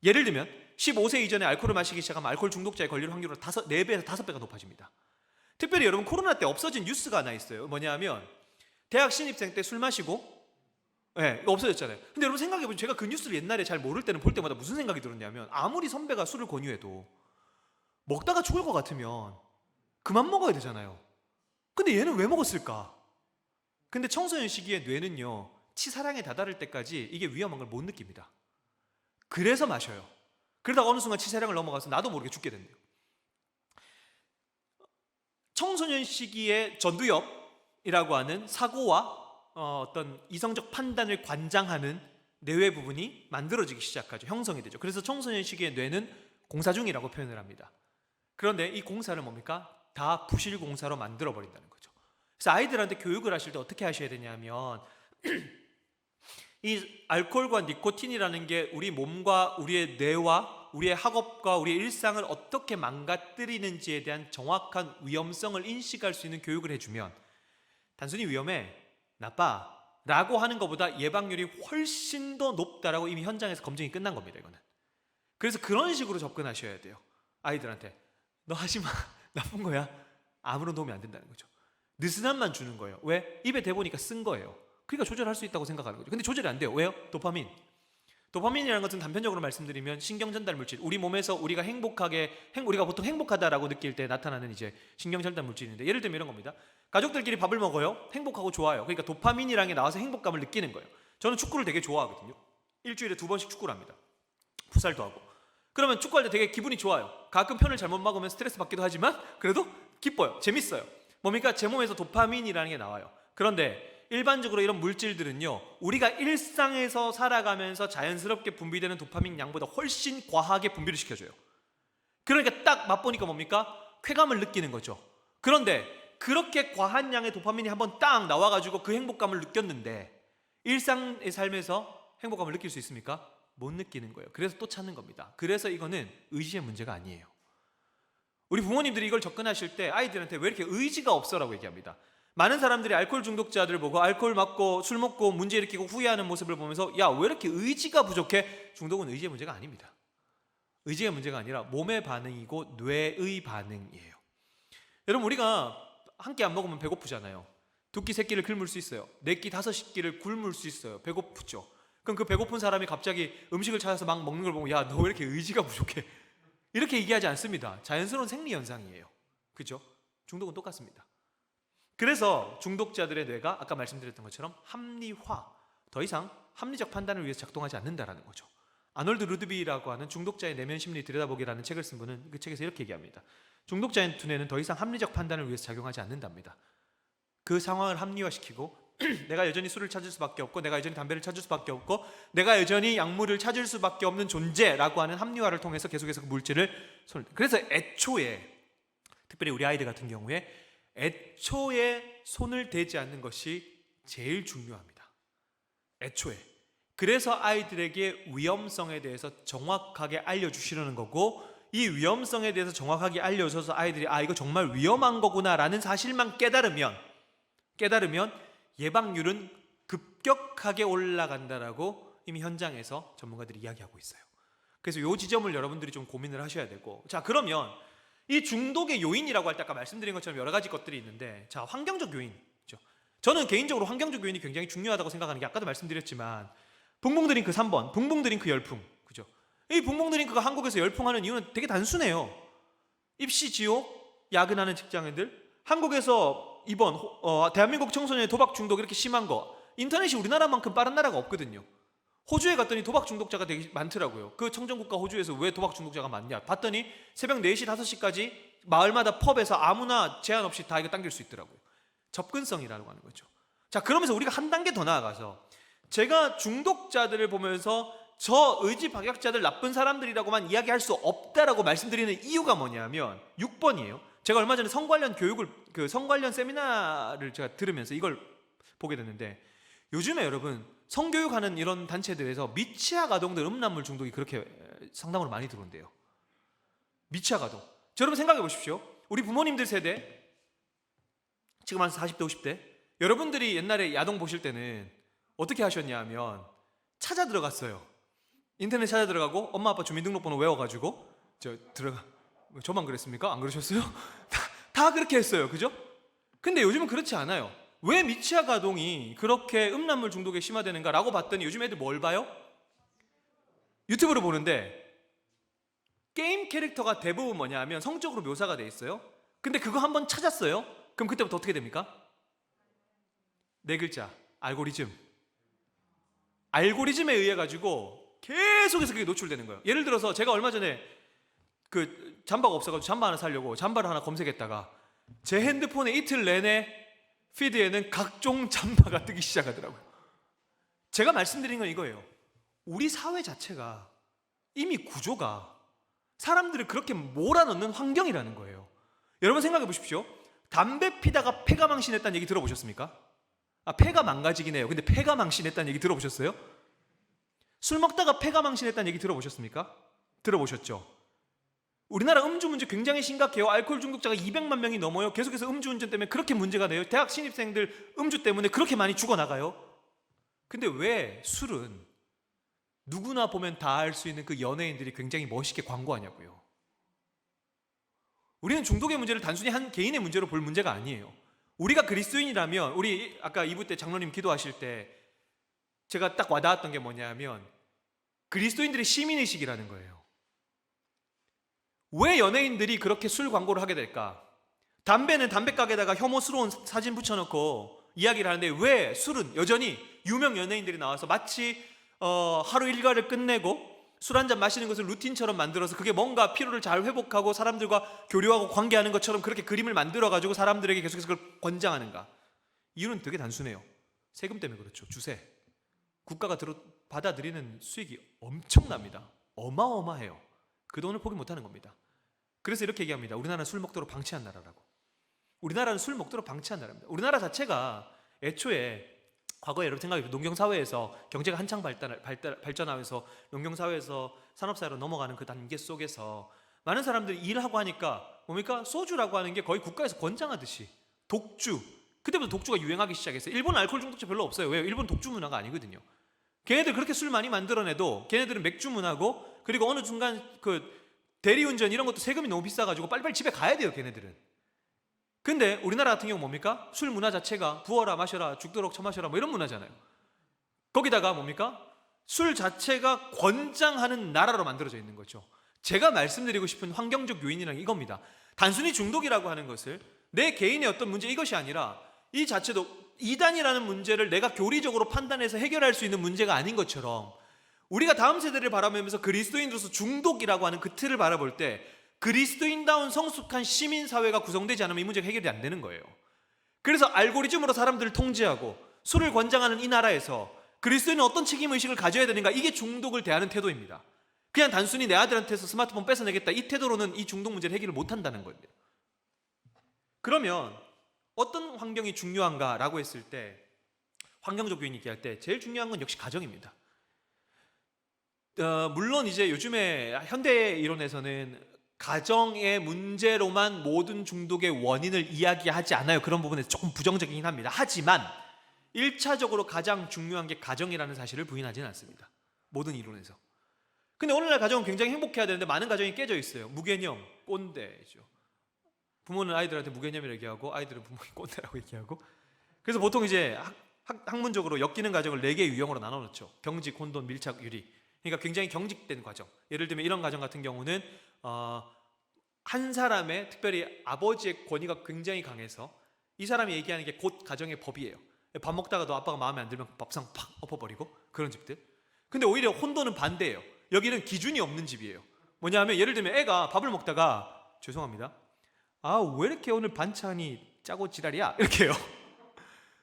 예를 들면 15세 이전에 알코올을 마시기 시작하면 알코올 중독자에 걸릴 확률은 4배에서 5배가 높아집니다. 특별히 여러분, 코로나 때 없어진 뉴스가 하나 있어요. 뭐냐면 대학 신입생 때 술 마시고, 없어졌잖아요. 근데 여러분 생각해보면, 제가 그 뉴스를 옛날에 잘 모를 때는 볼 때마다 무슨 생각이 들었냐면, 아무리 선배가 술을 권유해도 먹다가 죽을 것 같으면 그만 먹어야 되잖아요. 근데 얘는 왜 먹었을까? 근데 청소년 시기의 뇌는요, 치사량에 다다를 때까지 이게 위험한 걸 못 느낍니다. 그래서 마셔요. 그러다가 어느 순간 치사량을 넘어가서 나도 모르게 죽게 된대요. 청소년 시기의 전두엽이라고 하는 사고와 어떤 이성적 판단을 관장하는 뇌의 부분이 만들어지기 시작하죠. 형성이 되죠. 그래서 청소년 시기의 뇌는 공사 중이라고 표현을 합니다. 그런데 이 공사를 뭡니까? 다 부실 공사로 만들어 버린다는 거죠. 그래서 아이들한테 교육을 하실 때 어떻게 하셔야 되냐면 이 알코올과 니코틴이라는 게 우리 몸과 우리의 뇌와 우리의 학업과 우리의 일상을 어떻게 망가뜨리는지에 대한 정확한 위험성을 인식할 수 있는 교육을 해주면, 단순히 위험해, 나빠 라고 하는 것보다 예방률이 훨씬 더 높다라고 이미 현장에서 검증이 끝난 겁니다. 이거는. 그래서 그런 식으로 접근하셔야 돼요. 아이들한테 너 하지마, 나쁜 거야. 아무런 도움이 안 된다는 거죠. 느슨함만 주는 거예요. 왜? 입에 대보니까 쓴 거예요. 그러니까 조절할 수 있다고 생각하는 거죠. 근데 조절이 안 돼요. 왜요? 도파민. 도파민이라는 것은 단편적으로 말씀드리면 신경 전달 물질. 우리 몸에서 우리가 우리가 보통 행복하다라고 느낄 때 나타나는 이제 신경 전달 물질인데, 예를 들면 이런 겁니다. 가족들끼리 밥을 먹어요. 행복하고 좋아요. 그러니까 도파민이라는 게 나와서 행복감을 느끼는 거예요. 저는 축구를 되게 좋아하거든요. 일주일에 2번씩 축구를 합니다. 풋살도 하고. 그러면 축구할 때 되게 기분이 좋아요. 가끔 편을 잘못 막으면 스트레스 받기도 하지만 그래도 기뻐요. 재밌어요. 뭡니까? 제 몸에서 도파민이라는 게 나와요. 그런데 일반적으로 이런 물질들은요, 우리가 일상에서 살아가면서 자연스럽게 분비되는 도파민 양보다 훨씬 과하게 분비를 시켜줘요. 그러니까 딱 맛보니까 뭡니까? 쾌감을 느끼는 거죠. 그런데 그렇게 과한 양의 도파민이 한번 딱 나와가지고 그 행복감을 느꼈는데 일상의 삶에서 행복감을 느낄 수 있습니까? 못 느끼는 거예요. 그래서 또 찾는 겁니다. 그래서 이거는 의지의 문제가 아니에요. 우리 부모님들이 이걸 접근하실 때 아이들한테 왜 이렇게 의지가 없어라고 얘기합니다. 많은 사람들이 알코올 중독자들을 보고 알코올 맞고 술 먹고 문제 일으키고 후회하는 모습을 보면서 야, 왜 이렇게 의지가 부족해? 중독은 의지의 문제가 아닙니다. 의지의 문제가 아니라 몸의 반응이고 뇌의 반응이에요. 여러분, 우리가 한 끼 안 먹으면 배고프잖아요. 2끼 3끼를 굶을 수 있어요. 4끼 5끼를 굶을 수 있어요. 배고프죠. 그럼 그 배고픈 사람이 갑자기 음식을 찾아서 막 먹는 걸 보고 야, 너 왜 이렇게 의지가 부족해? 이렇게 얘기하지 않습니다. 자연스러운 생리 현상이에요. 그죠? 중독은 똑같습니다. 그래서 중독자들의 뇌가 아까 말씀드렸던 것처럼 합리화, 더 이상 합리적 판단을 위해서 작동하지 않는다라는 거죠. 아놀드 루드비라고 하는 중독자의 내면 심리 들여다보기라는 책을 쓴 분은 그 책에서 이렇게 얘기합니다. 중독자의 두뇌는 더 이상 합리적 판단을 위해서 작용하지 않는답니다. 그 상황을 합리화시키고 내가 여전히 술을 찾을 수밖에 없고 내가 여전히 담배를 찾을 수밖에 없고 내가 여전히 약물을 찾을 수밖에 없는 존재라고 하는 합리화를 통해서 계속해서 그 물질을 그래서 애초에 특별히 우리 아이들 같은 경우에 애초에 손을 대지 않는 것이 제일 중요합니다. 애초에. 그래서 아이들에게 위험성에 대해서 정확하게 알려주시려는 거고 이 위험성에 대해서 정확하게 알려줘서 아이들이 이거 정말 위험한 거구나라는 사실만 깨달으면 예방률은 급격하게 올라간다라고 이미 현장에서 전문가들이 이야기하고 있어요. 그래서 이 지점을 여러분들이 좀 고민을 하셔야 되고, 자, 그러면 이 중독의 요인이라고 할 때 아까 말씀드린 것처럼 여러 가지 것들이 있는데, 자, 환경적 요인이죠. 저는 개인적으로 환경적 요인이 굉장히 중요하다고 생각하는 게 아까도 말씀드렸지만 붕붕 드링크 3번, 붕붕 드링크 열풍, 그죠? 이 붕붕 드링크가 한국에서 열풍하는 이유는 되게 단순해요. 입시 지옥, 야근하는 직장인들, 한국에서 이번 대한민국 청소년의 도박 중독 이렇게 심한 거, 인터넷이 우리나라만큼 빠른 나라가 없거든요. 호주에 갔더니 도박 중독자가 되게 많더라고요. 그 청정국가 호주에서 왜 도박 중독자가 많냐 봤더니 새벽 4시, 5시까지 마을마다 펍에서 아무나 제한 없이 다 이거 당길 수 있더라고요. 접근성이라고 하는 거죠. 자, 그러면서 우리가 한 단계 더 나아가서 제가 중독자들을 보면서 저 의지 박약자들 나쁜 사람들이라고만 이야기할 수 없다라고 말씀드리는 이유가 뭐냐면 6번이에요. 제가 얼마 전에 성 관련 교육을 성 관련 세미나를 제가 들으면서 이걸 보게 됐는데 요즘에 여러분 성교육하는 이런 단체들에서 미취학 아동들 음란물 중독이 그렇게 상담으로 많이 들어온대요. 미취학 아동. 여러분 생각해 보십시오. 우리 부모님들 세대 지금 한 40대 50대 여러분들이 옛날에 야동 보실 때는 어떻게 하셨냐 하면 찾아 들어갔어요. 인터넷 찾아 들어가고 엄마 아빠 주민등록번호 외워가지고 저만 그랬습니까? 안 그러셨어요? 다 그렇게 했어요. 그죠? 근데 요즘은 그렇지 않아요. 왜 미취학 아동이 그렇게 음란물 중독에 심화되는가 라고 봤더니 요즘 애들 뭘 봐요? 유튜브를 보는데 게임 캐릭터가 대부분 뭐냐 하면 성적으로 묘사가 돼 있어요. 근데 그거 한번 찾았어요. 그럼 그때부터 어떻게 됩니까? 4글자 알고리즘. 알고리즘에 의해 가지고 계속해서 그게 노출되는 거예요. 예를 들어서 제가 얼마 전에 그 잠바가 없어가지고 잠바 하나 사려고 잠바를 하나 검색했다가 제 핸드폰에 이틀 내내 피드에는 각종 잠바가 뜨기 시작하더라고요. 제가 말씀드린 건 이거예요. 우리 사회 자체가 이미 구조가 사람들을 그렇게 몰아넣는 환경이라는 거예요. 여러분 생각해 보십시오. 담배 피다가 폐가 망신했다는 얘기 들어보셨습니까? 폐가 망가지긴 해요. 근데 폐가 망신했다는 얘기 들어보셨어요? 술 먹다가 폐가 망신했다는 얘기 들어보셨습니까? 들어보셨죠? 우리나라 음주 문제 굉장히 심각해요. 알코올 중독자가 200만 명이 넘어요. 계속해서 음주운전 때문에 그렇게 문제가 돼요. 대학 신입생들 음주 때문에 그렇게 많이 죽어나가요. 근데 왜 술은 누구나 보면 다 알 수 있는 그 연예인들이 굉장히 멋있게 광고하냐고요. 우리는 중독의 문제를 단순히 한 개인의 문제로 볼 문제가 아니에요. 우리가 그리스도인이라면 우리 아까 2부 때 장로님 기도하실 때 제가 딱 와닿았던 게 뭐냐면 그리스도인들의 시민의식이라는 거예요. 왜 연예인들이 그렇게 술 광고를 하게 될까? 담배는 담배 가게에다가 혐오스러운 사진 붙여놓고 이야기를 하는데 왜 술은 여전히 유명 연예인들이 나와서 마치 하루 일과를 끝내고 술 한잔 마시는 것을 루틴처럼 만들어서 그게 뭔가 피로를 잘 회복하고 사람들과 교류하고 관계하는 것처럼 그렇게 그림을 만들어가지고 사람들에게 계속해서 그걸 권장하는가? 이유는 되게 단순해요. 세금 때문에 그렇죠. 주세. 국가가 받아들이는 수익이 엄청납니다. 어마어마해요. 그 돈을 포기 못하는 겁니다. 그래서 이렇게 얘기합니다. 우리나라는 술 먹도록 방치한 나라라고. 우리나라는 술 먹도록 방치한 나라입니다. 우리나라 자체가 애초에 과거에 여러분 생각해보세요. 농경사회에서 경제가 한창 발전하면서 농경사회에서 산업사회로 넘어가는 그 단계 속에서 많은 사람들이 일하고 하니까 뭡니까? 소주라고 하는 게 거의 국가에서 권장하듯이 독주, 그때부터 독주가 유행하기 시작했어요. 일본은 알코올 중독자 별로 없어요. 왜요? 일본 독주 문화가 아니거든요. 걔네들 그렇게 술 많이 만들어내도 걔네들은 맥주 문화고, 그리고 어느 순간 그 대리운전 이런 것도 세금이 너무 비싸가지고 빨리빨리 집에 가야 돼요, 걔네들은. 근데 우리나라 같은 경우 뭡니까? 술 문화 자체가 부어라 마셔라 죽도록 처마셔라 뭐 이런 문화잖아요. 거기다가 뭡니까? 술 자체가 권장하는 나라로 만들어져 있는 거죠. 제가 말씀드리고 싶은 환경적 요인이란 이겁니다. 단순히 중독이라고 하는 것을 내 개인의 어떤 문제 이것이 아니라 이 자체도 이단이라는 문제를 내가 교리적으로 판단해서 해결할 수 있는 문제가 아닌 것처럼 우리가 다음 세대를 바라보면서 그리스도인으로서 중독이라고 하는 그 틀을 바라볼 때 그리스도인다운 성숙한 시민사회가 구성되지 않으면 이 문제가 해결이 안 되는 거예요. 그래서 알고리즘으로 사람들을 통제하고 술을 권장하는 이 나라에서 그리스도인은 어떤 책임의식을 가져야 되는가, 이게 중독을 대하는 태도입니다. 그냥 단순히 내 아들한테서 스마트폰 뺏어내겠다 이 태도로는 이 중독 문제를 해결을 못한다는 거예요. 그러면 어떤 환경이 중요한가라고 했을 때, 환경적 요인 얘기할 때 제일 중요한 건 역시 가정입니다. 물론 이제 요즘에 현대 이론에서는 가정의 문제로만 모든 중독의 원인을 이야기하지 않아요. 그런 부분에서 조금 부정적이긴 합니다. 하지만 1차적으로 가장 중요한 게 가정이라는 사실을 부인하지는 않습니다. 모든 이론에서. 근데 오늘날 가정은 굉장히 행복해야 되는데 많은 가정이 깨져 있어요. 무개념, 꼰대죠. 부모는 아이들한테 무개념이라고 얘기하고 아이들은 부모님 꼰대라고 얘기하고. 그래서 보통 이제 학문적으로 엮이는 가정을 4개의 유형으로 나눠놓죠. 경직, 혼돈, 밀착, 유리. 그러니까 굉장히 경직된 과정. 예를 들면 이런 가정 같은 경우는 한 사람의, 특별히 아버지의 권위가 굉장히 강해서 이 사람이 얘기하는 게 곧 가정의 법이에요. 밥 먹다가도 아빠가 마음에 안 들면 밥상 팍 엎어버리고 그런 집들. 근데 오히려 혼돈은 반대예요. 여기는 기준이 없는 집이에요. 뭐냐 하면 예를 들면 애가 밥을 먹다가 죄송합니다, 왜 이렇게 오늘 반찬이 짜고 지랄이야? 이렇게 해요.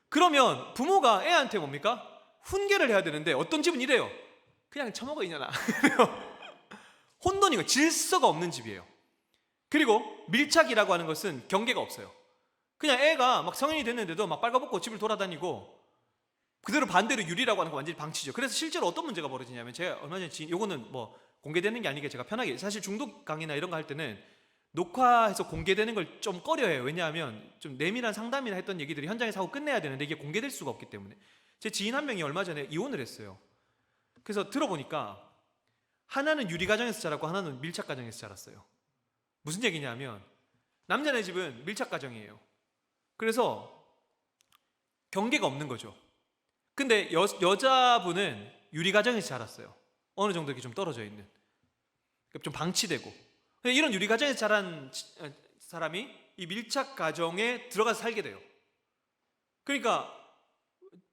그러면 부모가 애한테 뭡니까? 훈계를 해야 되는데 어떤 집은 이래요. 그냥 처먹어 이년아. 혼돈이고 질서가 없는 집이에요. 그리고 밀착이라고 하는 것은 경계가 없어요. 그냥 애가 막 성인이 됐는데도 막 빨가벗고 집을 돌아다니고, 그대로 반대로 유리라고 하는 거 완전히 방치죠. 그래서 실제로 어떤 문제가 벌어지냐면, 제가 얼마 전에 요거는 뭐 공개되는 게 아니게 제가 편하게, 사실 중독 강의나 이런 거 할 때는 녹화해서 공개되는 걸 좀 꺼려해요. 왜냐하면 좀 내밀한 상담이나 했던 얘기들이 현장에서 하고 끝내야 되는데 이게 공개될 수가 없기 때문에. 제 지인 한 명이 얼마 전에 이혼을 했어요. 그래서 들어보니까 하나는 유리 가정에서 자랐고 하나는 밀착 가정에서 자랐어요. 무슨 얘기냐면 남자네 집은 밀착 가정이에요. 그래서 경계가 없는 거죠. 근데 여자분은 유리 가정에서 자랐어요. 어느 정도 이렇게 좀 떨어져 있는, 좀 방치되고. 이런 유리 가정에서 자란 사람이 이 밀착 가정에 들어가서 살게 돼요. 그러니까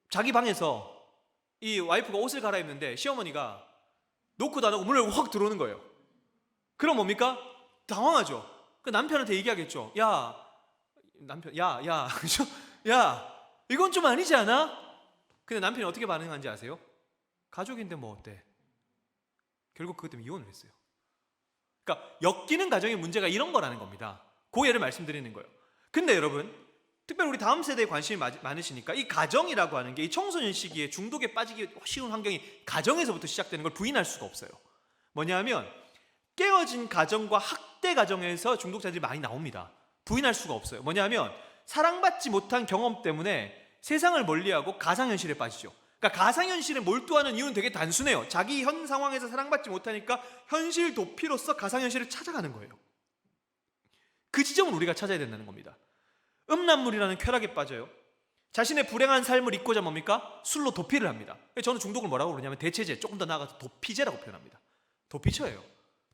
자기 방에서 이 와이프가 옷을 갈아입는데 시어머니가 놓고도 안 하고 문을 확 들어오는 거예요. 그럼 뭡니까? 당황하죠. 그 남편한테 얘기하겠죠. 야, 그죠? 야, 이건 좀 아니지 않아? 근데 남편이 어떻게 반응하는지 아세요? 가족인데 뭐 어때? 결국 그것 때문에 이혼을 했어요. 그러니까 엮이는 가정의 문제가 이런 거라는 겁니다. 그 예를 말씀드리는 거예요. 근데 여러분, 특별히 우리 다음 세대에 관심이 많으시니까 이 가정이라고 하는 게 이 청소년 시기에 중독에 빠지기 쉬운 환경이 가정에서부터 시작되는 걸 부인할 수가 없어요. 뭐냐 하면 깨어진 가정과 학대 가정에서 중독자들이 많이 나옵니다. 부인할 수가 없어요. 뭐냐 하면 사랑받지 못한 경험 때문에 세상을 멀리하고 가상현실에 빠지죠. 그러니까 가상현실에 몰두하는 이유는 되게 단순해요. 자기 현 상황에서 사랑받지 못하니까 현실 도피로서 가상현실을 찾아가는 거예요. 그 지점을 우리가 찾아야 된다는 겁니다. 음란물이라는 쾌락에 빠져요. 자신의 불행한 삶을 잊고자 뭡니까? 술로 도피를 합니다. 저는 중독을 뭐라고 그러냐면 대체제, 조금 더 나아가서 도피제라고 표현합니다. 도피처예요.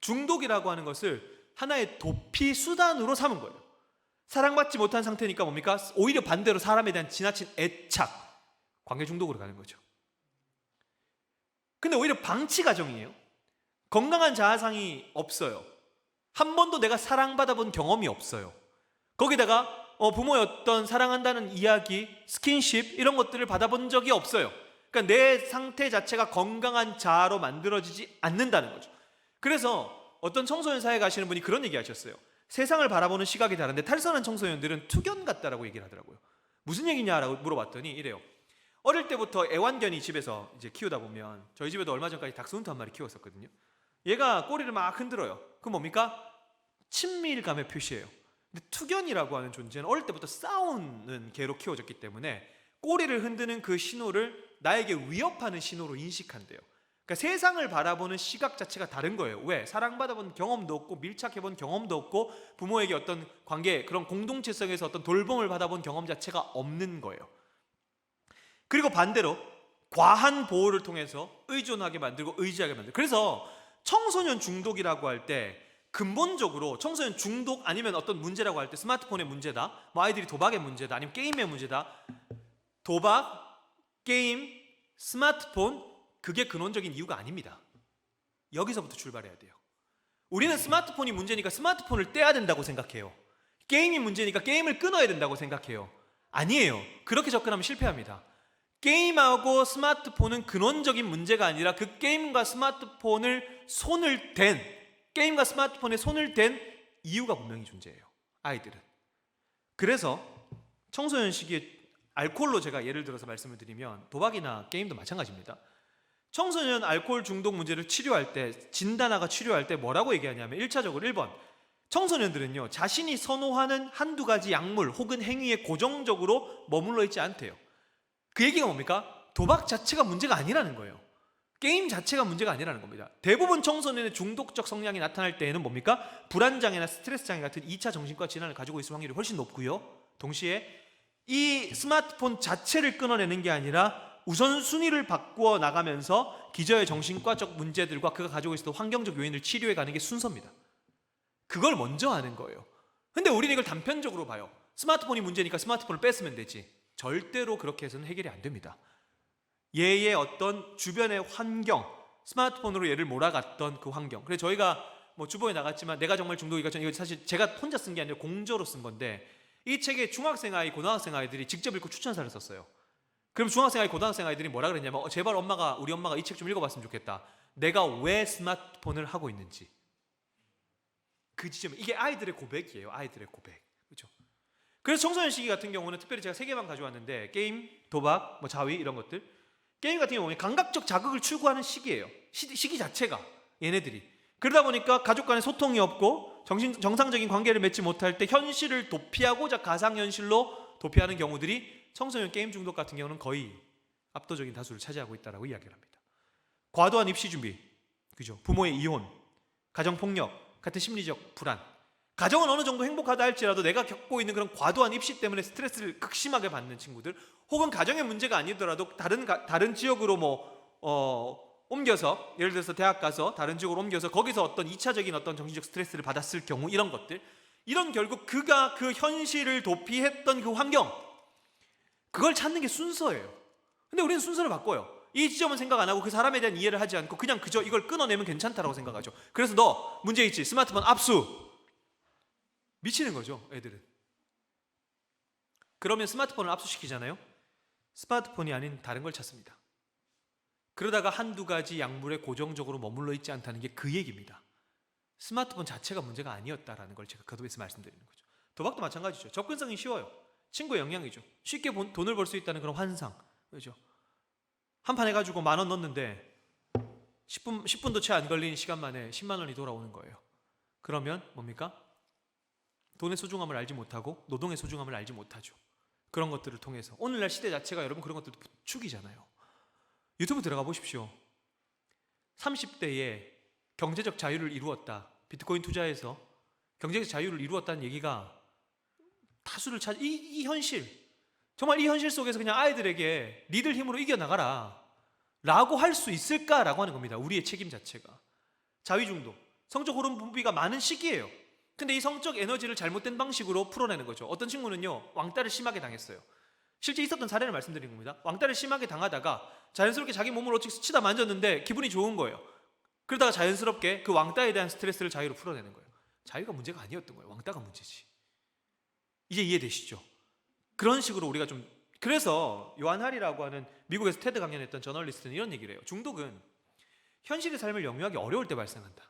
중독이라고 하는 것을 하나의 도피 수단으로 삼은 거예요. 사랑받지 못한 상태니까 뭡니까? 오히려 반대로 사람에 대한 지나친 애착, 관계 중독으로 가는 거죠. 근데 오히려 방치 가정이에요. 건강한 자아상이 없어요. 한 번도 내가 사랑받아본 경험이 없어요. 거기다가 부모의 어떤 사랑한다는 이야기, 스킨십 이런 것들을 받아본 적이 없어요. 그러니까 내 상태 자체가 건강한 자아로 만들어지지 않는다는 거죠. 그래서 어떤 청소년 사회 가시는 분이 그런 얘기 하셨어요. 세상을 바라보는 시각이 다른데 탈선한 청소년들은 투견 같다라고 얘기를 하더라고요. 무슨 얘기냐라고 물어봤더니 이래요. 어릴 때부터 애완견이 집에서 이제 키우다 보면, 저희 집에도 얼마 전까지 닥스훈트 한 마리 키웠었거든요. 얘가 꼬리를 막 흔들어요. 그럼 뭡니까? 친밀감의 표시예요. 근데 투견이라고 하는 존재는 어릴 때부터 싸우는 개로 키워졌기 때문에 꼬리를 흔드는 그 신호를 나에게 위협하는 신호로 인식한대요. 그러니까 세상을 바라보는 시각 자체가 다른 거예요. 왜? 사랑받아본 경험도 없고 밀착해본 경험도 없고 부모에게 어떤 관계, 그런 공동체성에서 어떤 돌봄을 받아본 경험 자체가 없는 거예요. 그리고 반대로 과한 보호를 통해서 의존하게 만들고 의지하게 만들고, 그래서 청소년 중독이라고 할 때 근본적으로 청소년 중독 아니면 어떤 문제라고 할 때 스마트폰의 문제다, 뭐 아이들이 도박의 문제다, 아니면 게임의 문제다. 도박, 게임, 스마트폰, 그게 근원적인 이유가 아닙니다. 여기서부터 출발해야 돼요. 우리는 스마트폰이 문제니까 스마트폰을 떼야 된다고 생각해요. 게임이 문제니까 게임을 끊어야 된다고 생각해요. 아니에요. 그렇게 접근하면 실패합니다. 게임하고 스마트폰은 근원적인 문제가 아니라 그 게임과 스마트폰을 게임과 스마트폰에 손을 댄 이유가 분명히 존재해요. 아이들은. 그래서 청소년 시기에 알코올로 제가 예를 들어서 말씀을 드리면 도박이나 게임도 마찬가지입니다. 청소년 알코올 중독 문제를 치료할 때, 진단하고 치료할 때 뭐라고 얘기하냐면 1차적으로 1번, 청소년들은요 자신이 선호하는 한두 가지 약물 혹은 행위에 고정적으로 머물러 있지 않대요. 그 얘기가 뭡니까? 도박 자체가 문제가 아니라는 거예요. 게임 자체가 문제가 아니라는 겁니다. 대부분 청소년의 중독적 성향이 나타날 때에는 뭡니까? 불안장애나 스트레스 장애 같은 2차 정신과 질환을 가지고 있을 확률이 훨씬 높고요. 동시에 이 스마트폰 자체를 끊어내는 게 아니라 우선순위를 바꾸어 나가면서 기저의 정신과적 문제들과 그가 가지고 있었던 환경적 요인을 치료해 가는 게 순서입니다. 그걸 먼저 하는 거예요. 근데 우리는 이걸 단편적으로 봐요. 스마트폰이 문제니까 스마트폰을 뺐으면 되지. 절대로 그렇게 해서는 해결이 안 됩니다. 얘의 어떤 주변의 환경, 스마트폰으로 얘를 몰아갔던 그 환경. 그래서 저희가 뭐 주보에 나갔지만 내가 정말 중독이가, 이거 사실 제가 혼자 쓴 게 아니라 공저로 쓴 건데, 이 책에 중학생 아이, 고등학생 아이들이 직접 읽고 추천사를 썼어요. 그럼 중학생 아이, 고등학생 아이들이 뭐라 그랬냐면 제발 우리 엄마가 이 책 좀 읽어봤으면 좋겠다. 내가 왜 스마트폰을 하고 있는지. 그 지점, 이게 아이들의 고백이에요. 아이들의 고백. 그렇죠? 그래서 청소년 시기 같은 경우는 특별히 제가 3개만 가져왔는데, 게임, 도박, 뭐 자위 이런 것들. 게임 같은 경우는 감각적 자극을 추구하는 시기예요. 시기 자체가 얘네들이. 그러다 보니까 가족 간의 소통이 없고 정상적인 관계를 맺지 못할 때 현실을 도피하고자 가상현실로 도피하는 경우들이 청소년 게임 중독 같은 경우는 거의 압도적인 다수를 차지하고 있다고 이야기를 합니다. 과도한 입시 준비, 그죠? 부모의 이혼, 가정폭력 같은 심리적 불안. 가정은 어느 정도 행복하다 할지라도 내가 겪고 있는 그런 과도한 입시 때문에 스트레스를 극심하게 받는 친구들, 혹은 가정의 문제가 아니더라도 다른 지역으로 옮겨서, 예를 들어서 대학 가서 다른 지역으로 옮겨서 거기서 어떤 2차적인 어떤 정신적 스트레스를 받았을 경우, 이런 것들, 이런 결국 그가 그 현실을 도피했던 그 환경, 그걸 찾는 게 순서예요. 근데 우리는 순서를 바꿔요. 이 지점은 생각 안 하고 그 사람에 대한 이해를 하지 않고 그냥 그저 이걸 끊어내면 괜찮다라고 생각하죠. 그래서 너 문제 있지? 스마트폰 압수! 미치는 거죠, 애들은. 그러면 스마트폰을 압수시키잖아요. 스마트폰이 아닌 다른 걸 찾습니다. 그러다가 한두 가지 약물에 고정적으로 머물러 있지 않다는 게 그 얘기입니다. 스마트폰 자체가 문제가 아니었다라는 걸 제가 거듭해서 말씀드리는 거죠. 도박도 마찬가지죠. 접근성이 쉬워요. 친구의 영향이죠. 쉽게 돈을 벌 수 있다는 그런 환상, 그렇죠? 한 판 해가지고 10,000원 넣었는데 10분도 채 안 걸린 시간 만에 10만 원이 돌아오는 거예요. 그러면 뭡니까? 돈의 소중함을 알지 못하고 노동의 소중함을 알지 못하죠. 그런 것들을 통해서 오늘날 시대 자체가 여러분 그런 것들도 부추기잖아요. 유튜브 들어가 보십시오. 30대에 경제적 자유를 이루었다, 비트코인 투자해서 경제적 자유를 이루었다는 얘기가 다수를 이 현실, 정말 이 현실 속에서 그냥 아이들에게 니들 힘으로 이겨나가라 라고 할 수 있을까라고 하는 겁니다. 우리의 책임 자체가. 자위중독, 성적 호르몬 분비가 많은 시기예요. 근데 이 성적 에너지를 잘못된 방식으로 풀어내는 거죠. 어떤 친구는요 왕따를 심하게 당했어요. 실제 있었던 사례를 말씀드린 겁니다. 왕따를 심하게 당하다가 자연스럽게 자기 몸을 어떻게 스치다 만졌는데 기분이 좋은 거예요. 그러다가 자연스럽게 그 왕따에 대한 스트레스를 자유로 풀어내는 거예요. 자유가 문제가 아니었던 거예요. 왕따가 문제지. 이제 이해되시죠? 그런 식으로 우리가 좀, 그래서 요한 할이라고 하는 미국에서 테드 강연했던 저널리스트는 이런 얘기를 해요. 중독은 현실의 삶을 영위하기 어려울 때 발생한다.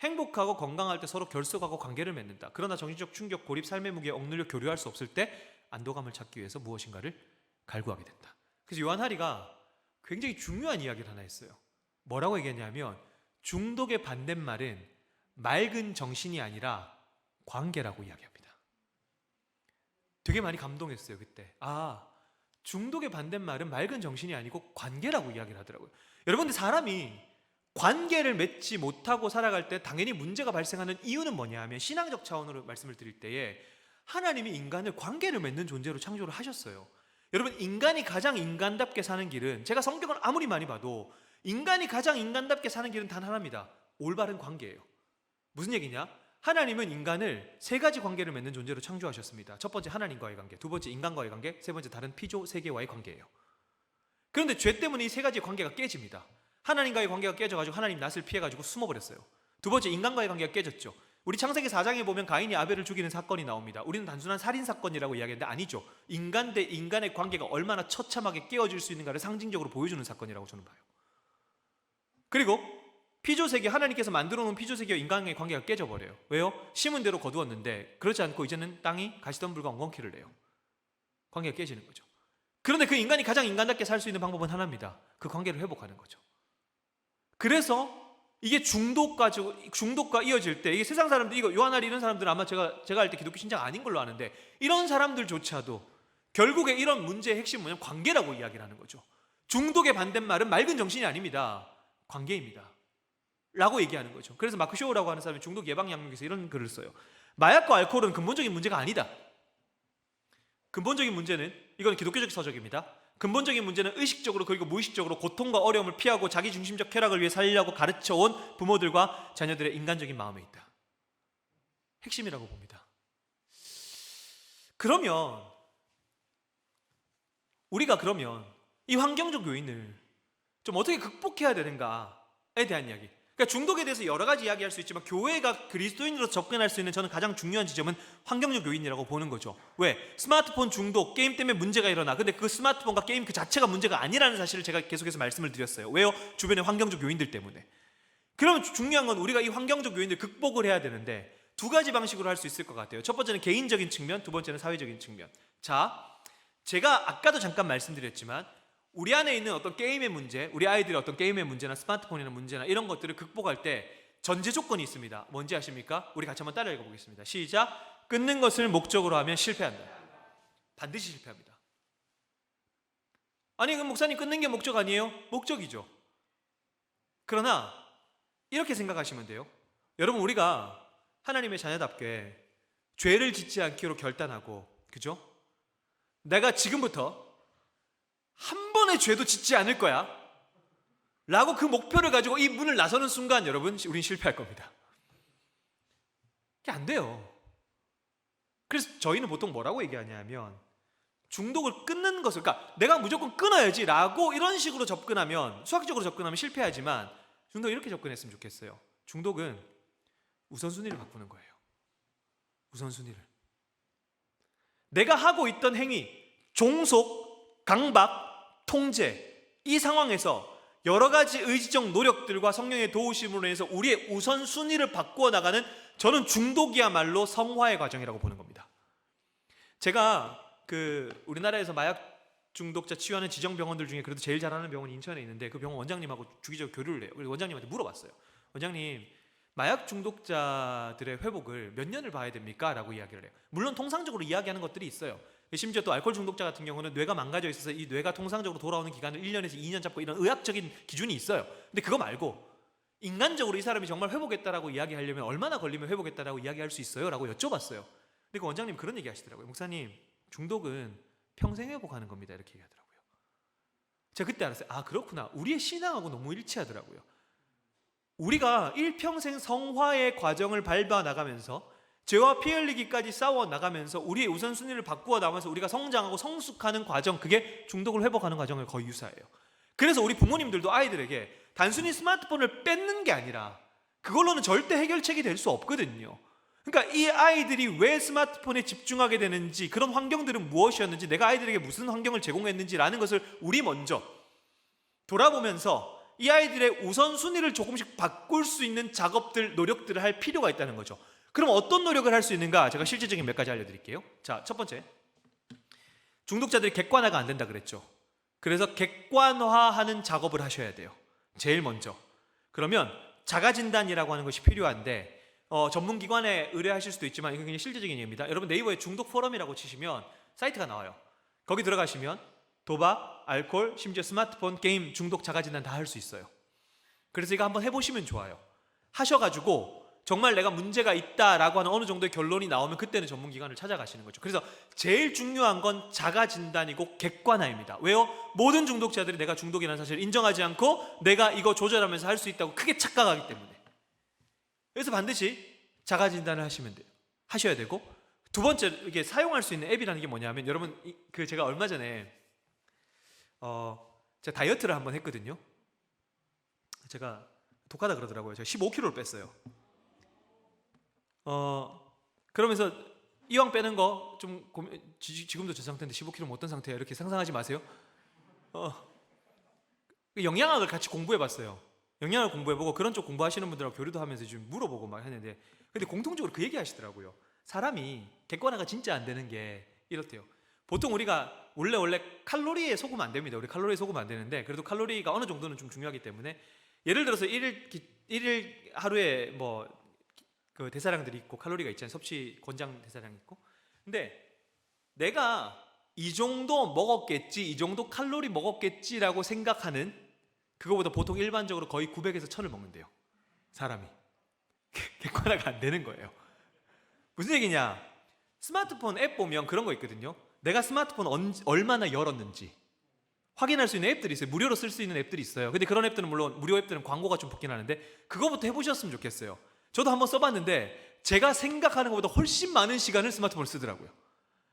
행복하고 건강할 때 서로 결속하고 관계를 맺는다. 그러나 정신적 충격, 고립, 삶의 무게에 억눌려 교류할 수 없을 때 안도감을 찾기 위해서 무엇인가를 갈구하게 된다. 그래서 요한 하리가 굉장히 중요한 이야기를 하나 했어요. 뭐라고 얘기했냐면 중독의 반대말은 맑은 정신이 아니라 관계라고 이야기합니다. 되게 많이 감동했어요 그때. 중독의 반대말은 맑은 정신이 아니고 관계라고 이야기를 하더라고요. 여러분들, 사람이 관계를 맺지 못하고 살아갈 때 당연히 문제가 발생하는 이유는 뭐냐 하면, 신앙적 차원으로 말씀을 드릴 때에 하나님이 인간을 관계를 맺는 존재로 창조를 하셨어요. 여러분, 인간이 가장 인간답게 사는 길은, 제가 성경을 아무리 많이 봐도 인간이 가장 인간답게 사는 길은 단 하나입니다. 올바른 관계예요. 무슨 얘기냐? 하나님은 인간을 세 가지 관계를 맺는 존재로 창조하셨습니다. 첫 번째 하나님과의 관계, 두 번째 인간과의 관계, 세 번째 다른 피조 세계와의 관계예요. 그런데 죄 때문에 이 세 가지 관계가 깨집니다. 하나님과의 관계가 깨져가지고 하나님 낯을 피해가지고 숨어버렸어요. 두 번째, 인간과의 관계가 깨졌죠. 우리 창세기 4장에 보면 가인이 아벨을 죽이는 사건이 나옵니다. 우리는 단순한 살인사건이라고 이야기했는데 아니죠. 인간 대 인간의 관계가 얼마나 처참하게 깨어질 수 있는가를 상징적으로 보여주는 사건이라고 저는 봐요. 그리고 피조세계, 하나님께서 만들어 놓은 피조세계와 인간의 관계가 깨져버려요. 왜요? 심은 대로 거두었는데 그렇지 않고 이제는 땅이 가시덤불과 엉겅퀴를 내요. 관계가 깨지는 거죠. 그런데 그 인간이 가장 인간답게 살 수 있는 방법은 하나입니다. 그 관계를 회복하는 거죠. 그래서 이게 중독과 이어질 때, 이게 세상 사람들, 이거 요한하리 이런 사람들은 아마 제가 알 때 기독교 신자가 아닌 걸로 아는데, 이런 사람들조차도 결국에 이런 문제의 핵심은 뭐냐면 관계라고 이야기를 하는 거죠. 중독의 반대말은 맑은 정신이 아닙니다. 관계입니다. 라고 얘기하는 거죠. 그래서 마크 쇼우라고 하는 사람이 중독 예방 양육에서 이런 글을 써요. 마약과 알코올은 근본적인 문제가 아니다. 근본적인 문제는, 이건 기독교적 서적입니다. 근본적인 문제는 의식적으로 그리고 무의식적으로 고통과 어려움을 피하고 자기중심적 쾌락을 위해 살려고 가르쳐온 부모들과 자녀들의 인간적인 마음에 있다. 핵심이라고 봅니다. 그러면 우리가 이 환경적 요인을 좀 어떻게 극복해야 되는가에 대한 이야기. 그러니까 중독에 대해서 여러 가지 이야기할 수 있지만 교회가 그리스도인으로 접근할 수 있는 저는 가장 중요한 지점은 환경적 요인이라고 보는 거죠. 왜? 스마트폰 중독, 게임 때문에 문제가 일어나. 근데 그 스마트폰과 게임 그 자체가 문제가 아니라는 사실을 제가 계속해서 말씀을 드렸어요. 왜요? 주변의 환경적 요인들 때문에. 그러면 중요한 건 우리가 이 환경적 요인을 극복을 해야 되는데 두 가지 방식으로 할 수 있을 것 같아요. 첫 번째는 개인적인 측면, 두 번째는 사회적인 측면. 자, 제가 아까도 잠깐 말씀드렸지만 우리 안에 있는 어떤 게임의 문제, 우리 아이들의 어떤 게임의 문제나 스마트폰이나 문제나 이런 것들을 극복할 때 전제 조건이 있습니다. 뭔지 아십니까? 우리 같이 한번 따라 읽어보겠습니다. 시작. 끊는 것을 목적으로 하면 실패한다. 반드시 실패합니다. 아니, 그럼 목사님 끊는 게 목적 아니에요? 목적이죠. 그러나 이렇게 생각하시면 돼요. 여러분, 우리가 하나님의 자녀답게 죄를 짓지 않기로 결단하고, 그죠? 내가 지금부터 한 번의 죄도 짓지 않을 거야 라고 그 목표를 가지고 이 문을 나서는 순간 여러분, 우린 실패할 겁니다. 그게 안 돼요. 그래서 저희는 보통 뭐라고 얘기하냐면 중독을 끊는 것을, 그러니까 내가 무조건 끊어야지 라고 이런 식으로 접근하면, 수학적으로 접근하면 실패하지만 중독을 이렇게 접근했으면 좋겠어요. 중독은 우선순위를 바꾸는 거예요. 우선순위를. 내가 하고 있던 행위, 종속, 강박, 통제, 이 상황에서 여러 가지 의지적 노력들과 성령의 도우심으로 인해서 우리의 우선순위를 바꾸어 나가는, 저는 중독이야말로 성화의 과정이라고 보는 겁니다. 제가 우리나라에서 마약 중독자 치유하는 지정병원들 중에 그래도 제일 잘하는 병원이 인천에 있는데 그 병원 원장님하고 주기적으로 교류를 해요. 그래서 원장님한테 물어봤어요. 원장님, 마약 중독자들의 회복을 몇 년을 봐야 됩니까? 라고 이야기를 해요. 물론 통상적으로 이야기하는 것들이 있어요. 심지어 또 알코올 중독자 같은 경우는 뇌가 망가져 있어서 이 뇌가 통상적으로 돌아오는 기간을 1년에서 2년 잡고 이런 의학적인 기준이 있어요. 근데 그거 말고 인간적으로 이 사람이 정말 회복했다라고 이야기하려면 얼마나 걸리면 회복했다라고 이야기할 수 있어요? 라고 여쭤봤어요. 근데 그 원장님 그런 얘기 하시더라고요. 목사님, 중독은 평생 회복하는 겁니다. 이렇게 얘기하더라고요. 제가 그때 알았어요. 아, 그렇구나. 우리의 신앙하고 너무 일치하더라고요. 우리가 일평생 성화의 과정을 밟아 나가면서 죄와 피 흘리기까지 싸워 나가면서 우리의 우선순위를 바꾸어 나가면서 우리가 성장하고 성숙하는 과정, 그게 중독을 회복하는 과정을 거의 유사해요. 그래서 우리 부모님들도 아이들에게 단순히 스마트폰을 뺏는 게 아니라 그걸로는 절대 해결책이 될 수 없거든요. 그러니까 이 아이들이 왜 스마트폰에 집중하게 되는지, 그런 환경들은 무엇이었는지, 내가 아이들에게 무슨 환경을 제공했는지라는 것을 우리 먼저 돌아보면서 이 아이들의 우선순위를 조금씩 바꿀 수 있는 작업들, 노력들을 할 필요가 있다는 거죠. 그럼 어떤 노력을 할 수 있는가? 제가 실질적인 몇 가지 알려드릴게요. 자, 첫 번째, 중독자들이 객관화가 안 된다 그랬죠. 그래서 객관화하는 작업을 하셔야 돼요. 제일 먼저. 그러면 자가진단이라고 하는 것이 필요한데, 전문기관에 의뢰하실 수도 있지만 이건 그냥 실질적인 얘기입니다. 여러분 네이버에 중독 포럼이라고 치시면 사이트가 나와요. 거기 들어가시면 도박, 알코올, 심지어 스마트폰, 게임 중독 자가진단 다 할 수 있어요. 그래서 이거 한번 해보시면 좋아요. 하셔가지고 정말 내가 문제가 있다라고 하는 어느 정도의 결론이 나오면 그때는 전문기관을 찾아가시는 거죠. 그래서 제일 중요한 건 자가진단이고 객관화입니다. 왜요? 모든 중독자들이 내가 중독이라는 사실을 인정하지 않고 내가 이거 조절하면서 할 수 있다고 크게 착각하기 때문에. 그래서 반드시 자가진단을 하셔야 되고, 두 번째, 이게 사용할 수 있는 앱이라는 게 뭐냐면, 여러분 제가 얼마 전에 제가 다이어트를 한번 했거든요. 제가 독하다 그러더라고요. 제가 15kg를 뺐어요. 그러면서 이왕 빼는 거 좀 지금도 저 상태인데 15kg면 어떤 상태야? 이렇게 상상하지 마세요. 영양학을 같이 공부해봤어요. 영양을 공부해보고 그런 쪽 공부하시는 분들하고 교류도 하면서 좀 물어보고 막 했는데, 근데 공통적으로 그 얘기 하시더라고요. 사람이 객관화가 진짜 안 되는 게 이렇대요. 보통 우리가 원래 칼로리에 속으면 안 됩니다. 우리 칼로리에 속으면 안 되는데, 그래도 칼로리가 어느 정도는 좀 중요하기 때문에, 예를 들어서 일일 하루에 그 대사량들이 있고 칼로리가 있잖아요. 섭취 권장 대사량이 있고. 근데 내가 이 정도 먹었겠지, 이 정도 칼로리 먹었겠지라고 생각하는 그거보다 보통 일반적으로 거의 900에서 1000을 먹는데요. 사람이. 객관화가 안 되는 거예요. 무슨 얘기냐? 스마트폰 앱 보면 그런 거 있거든요. 내가 스마트폰 얼마나 열었는지 확인할 수 있는 앱들이 있어요. 무료로 쓸 수 있는 앱들이 있어요. 근데 그런 앱들은 물론 무료 앱들은 광고가 좀 붙긴 하는데 그거부터 해보셨으면 좋겠어요. 저도 한번 써봤는데 제가 생각하는 것보다 훨씬 많은 시간을 스마트폰을 쓰더라고요.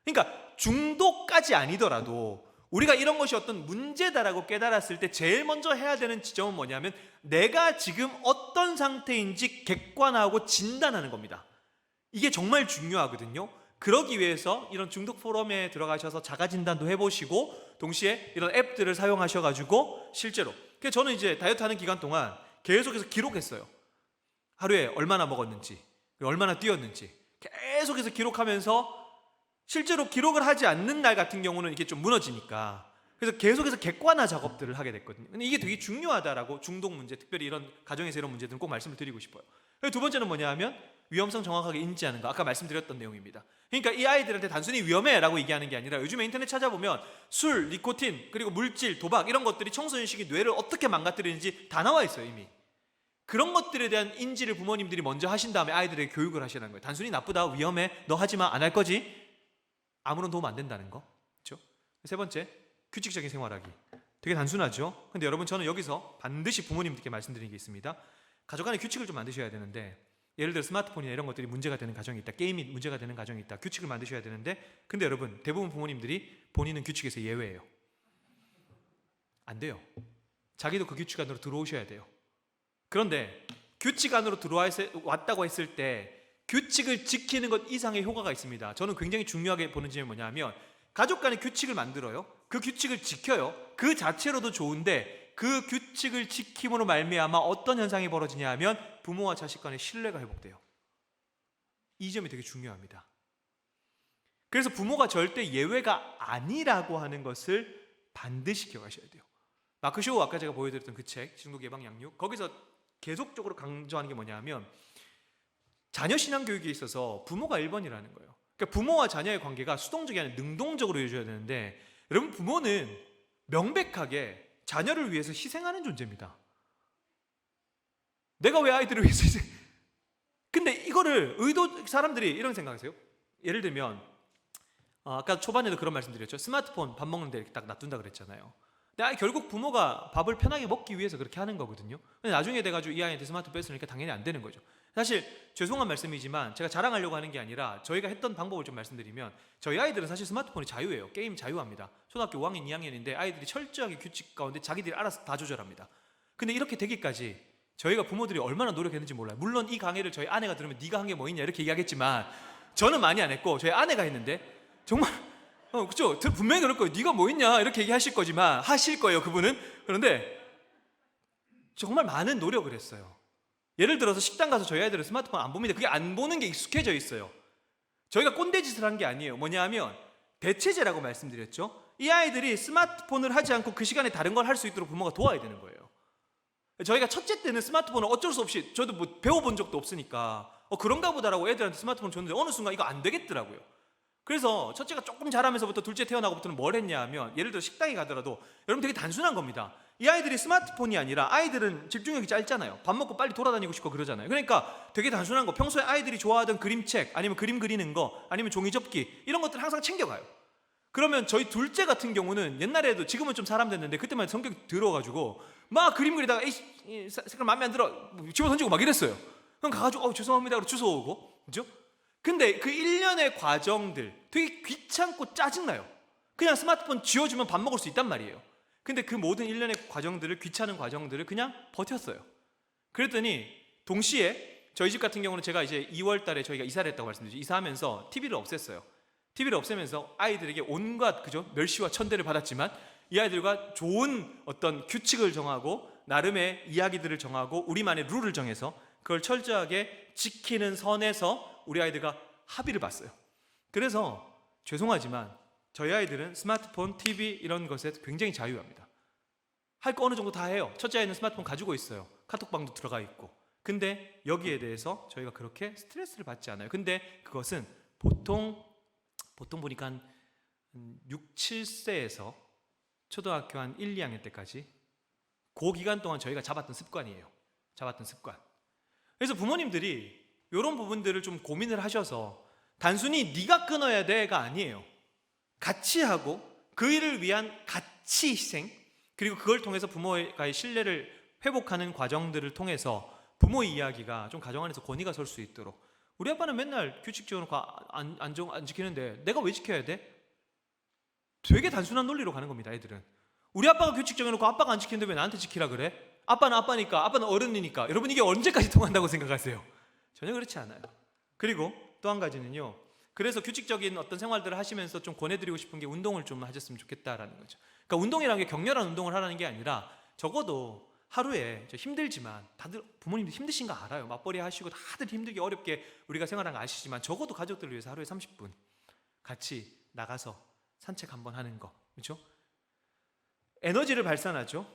그러니까 중독까지 아니더라도 우리가 이런 것이 어떤 문제다라고 깨달았을 때 제일 먼저 해야 되는 지점은 뭐냐면, 내가 지금 어떤 상태인지 객관화하고 진단하는 겁니다. 이게 정말 중요하거든요. 그러기 위해서 이런 중독 포럼에 들어가셔서 자가진단도 해보시고, 동시에 이런 앱들을 사용하셔가지고 실제로, 그래서 저는 이제 다이어트 하는 기간 동안 계속해서 기록했어요. 하루에 얼마나 먹었는지, 얼마나 뛰었는지 계속해서 기록하면서, 실제로 기록을 하지 않는 날 같은 경우는 이게 좀 무너지니까, 그래서 계속해서 객관화 작업들을 하게 됐거든요. 근데 이게 되게 중요하다라고, 중독 문제, 특별히 이런 가정에서 이런 문제들은 꼭 말씀을 드리고 싶어요. 두 번째는 뭐냐면 위험성 정확하게 인지하는 거. 아까 말씀드렸던 내용입니다. 그러니까 이 아이들한테 단순히 위험해라고 얘기하는 게 아니라, 요즘에 인터넷 찾아보면 술, 니코틴, 그리고 물질, 도박 이런 것들이 청소년 시기 뇌를 어떻게 망가뜨리는지 다 나와 있어요, 이미. 그런 것들에 대한 인지를 부모님들이 먼저 하신 다음에 아이들에게 교육을 하시라는 거예요. 단순히 나쁘다, 위험해, 너 하지마, 안 할 거지? 아무런 도움 안 된다는 거. 그렇죠? 세 번째, 규칙적인 생활하기. 되게 단순하죠? 근데 여러분, 저는 여기서 반드시 부모님들께 말씀드리는 게 있습니다. 가족 간에 규칙을 좀 만드셔야 되는데, 예를 들어 스마트폰이나 이런 것들이 문제가 되는 가정이 있다, 게임이 문제가 되는 가정이 있다, 규칙을 만드셔야 되는데, 근데 여러분, 대부분 부모님들이 본인은 규칙에서 예외예요. 안 돼요. 자기도 그 규칙 안으로 들어오셔야 돼요. 그런데 규칙 안으로 들어왔다고 했을 때 규칙을 지키는 것 이상의 효과가 있습니다. 저는 굉장히 중요하게 보는 점이 뭐냐면, 가족 간의 규칙을 만들어요. 그 규칙을 지켜요. 그 자체로도 좋은데, 그 규칙을 지킴으로 말미암아 어떤 현상이 벌어지냐 하면 부모와 자식 간의 신뢰가 회복돼요. 이 점이 되게 중요합니다. 그래서 부모가 절대 예외가 아니라고 하는 것을 반드시 기억하셔야 돼요. 마크 쇼우, 아까 제가 보여드렸던 그 책 중독 예방 양육, 거기서 계속적으로 강조하는 게 뭐냐 하면, 자녀 신앙 교육에 있어서 부모가 1번이라는 거예요. 그러니까 부모와 자녀의 관계가 수동적이 아니라 능동적으로 이루어져야 되는데, 여러분, 부모는 명백하게 자녀를 위해서 희생하는 존재입니다. 내가 왜 아이들을 위해서 근데 이거를 사람들이 이런 생각하세요. 예를 들면 아까 초반에도 그런 말씀 드렸죠. 스마트폰 밥 먹는데 이렇게 딱 놔둔다 그랬잖아요. 근데 결국 부모가 밥을 편하게 먹기 위해서 그렇게 하는 거거든요. 근데 나중에 돼가지고 이 아이한테 스마트폰 뺐으니까 당연히 안 되는 거죠. 사실 죄송한 말씀이지만 제가 자랑하려고 하는 게 아니라 저희가 했던 방법을 좀 말씀드리면, 저희 아이들은 사실 스마트폰이 자유예요. 게임 자유합니다. 초등학교 5학년, 2학년인데 아이들이 철저하게 규칙 가운데 자기들이 알아서 다 조절합니다. 근데 이렇게 되기까지 저희가 부모들이 얼마나 노력했는지 몰라요. 물론 이 강의를 저희 아내가 들으면 네가 한 게 뭐 있냐 이렇게 얘기하겠지만, 저는 많이 안 했고 저희 아내가 했는데 정말 그죠? 분명히 그럴 거예요. 네가 뭐 있냐 이렇게 얘기하실 거지만, 하실 거예요 그분은. 그런데 정말 많은 노력을 했어요. 예를 들어서 식당 가서 저희 아이들은 스마트폰 안 봅니다. 그게 안 보는 게 익숙해져 있어요. 저희가 꼰대짓을 한 게 아니에요. 뭐냐 하면 대체제라고 말씀드렸죠. 이 아이들이 스마트폰을 하지 않고 그 시간에 다른 걸 할 수 있도록 부모가 도와야 되는 거예요. 저희가 첫째 때는 스마트폰을 어쩔 수 없이, 저도 뭐 배워본 적도 없으니까 그런가 보다라고 애들한테 스마트폰을 줬는데 어느 순간 이거 안 되겠더라고요. 그래서 첫째가 조금 자라면서부터 둘째 태어나고부터는 뭘 했냐 하면, 예를 들어 식당에 가더라도 여러분 되게 단순한 겁니다. 이 아이들이 스마트폰이 아니라, 아이들은 집중력이 짧잖아요. 밥 먹고 빨리 돌아다니고 싶고 그러잖아요. 그러니까 되게 단순한 거, 평소에 아이들이 좋아하던 그림책 아니면 그림 그리는 거 아니면 종이접기 이런 것들 항상 챙겨가요. 그러면 저희 둘째 같은 경우는 옛날에도, 지금은 좀 사람 됐는데 그때만 성격이 더러워가지고 막 그림 그리다가 에이 색깔 마음에 안 들어 집어 던지고 막 이랬어요. 그럼 가가지고 죄송합니다 그러고 주워오고, 그죠? 근데 그 일련의 과정들 되게 귀찮고 짜증나요. 그냥 스마트폰 쥐어주면 밥 먹을 수 있단 말이에요. 근데 그 모든 일련의 과정들을, 귀찮은 과정들을 그냥 버텼어요. 그랬더니 동시에 저희 집 같은 경우는 제가 이제 2월 달에 저희가 이사를 했다고 말씀드렸죠. 이사하면서 TV를 없앴어요. TV를 없애면서 아이들에게 온갖, 그죠? 멸시와 천대를 받았지만 이 아이들과 좋은 어떤 규칙을 정하고 나름의 이야기들을 정하고 우리만의 룰을 정해서 그걸 철저하게 지키는 선에서 우리 아이들과 합의를 봤어요. 그래서 죄송하지만 저희 아이들은 스마트폰, TV 이런 것에 굉장히 자유합니다. 할 거 어느 정도 다 해요. 첫째 아이는 스마트폰 가지고 있어요. 카톡방도 들어가 있고. 근데 여기에 대해서 저희가 그렇게 스트레스를 받지 않아요. 근데 그것은 보통 보니까 한 6, 7세에서 초등학교 한 1, 2학년 때까지 그 기간 동안 저희가 잡았던 습관이에요. 잡았던 습관. 그래서 부모님들이 이런 부분들을 좀 고민을 하셔서 단순히 네가 끊어야 돼가 아니에요. 같이 하고 그 일을 위한 가치 희생, 그리고 그걸 통해서 부모와의 신뢰를 회복하는 과정들을 통해서 부모의 이야기가 좀 가정 안에서 권위가 설 수 있도록. 우리 아빠는 맨날 규칙 지어놓고 안 지키는데 내가 왜 지켜야 돼? 되게 단순한 논리로 가는 겁니다. 애들은 우리 아빠가 규칙 정해놓고 아빠가 안 지키는데 왜 나한테 지키라 그래? 아빠는 아빠니까, 아빠는 어른이니까. 여러분 이게 언제까지 통한다고 생각하세요? 전혀 그렇지 않아요. 그리고 또 한 가지는요, 그래서 규칙적인 어떤 생활들을 하시면서 좀 권해드리고 싶은 게 운동을 좀 하셨으면 좋겠다라는 거죠. 그러니까 운동이라는 게 격렬한 운동을 하라는 게 아니라 적어도 하루에, 힘들지만 다들 부모님들 힘드신 거 알아요. 맞벌이 하시고 다들 힘들게 어렵게 우리가 생활하는 거 아시지만 적어도 가족들을 위해서 하루에 30분 같이 나가서 산책 한번 하는 거, 그렇죠? 에너지를 발산하죠.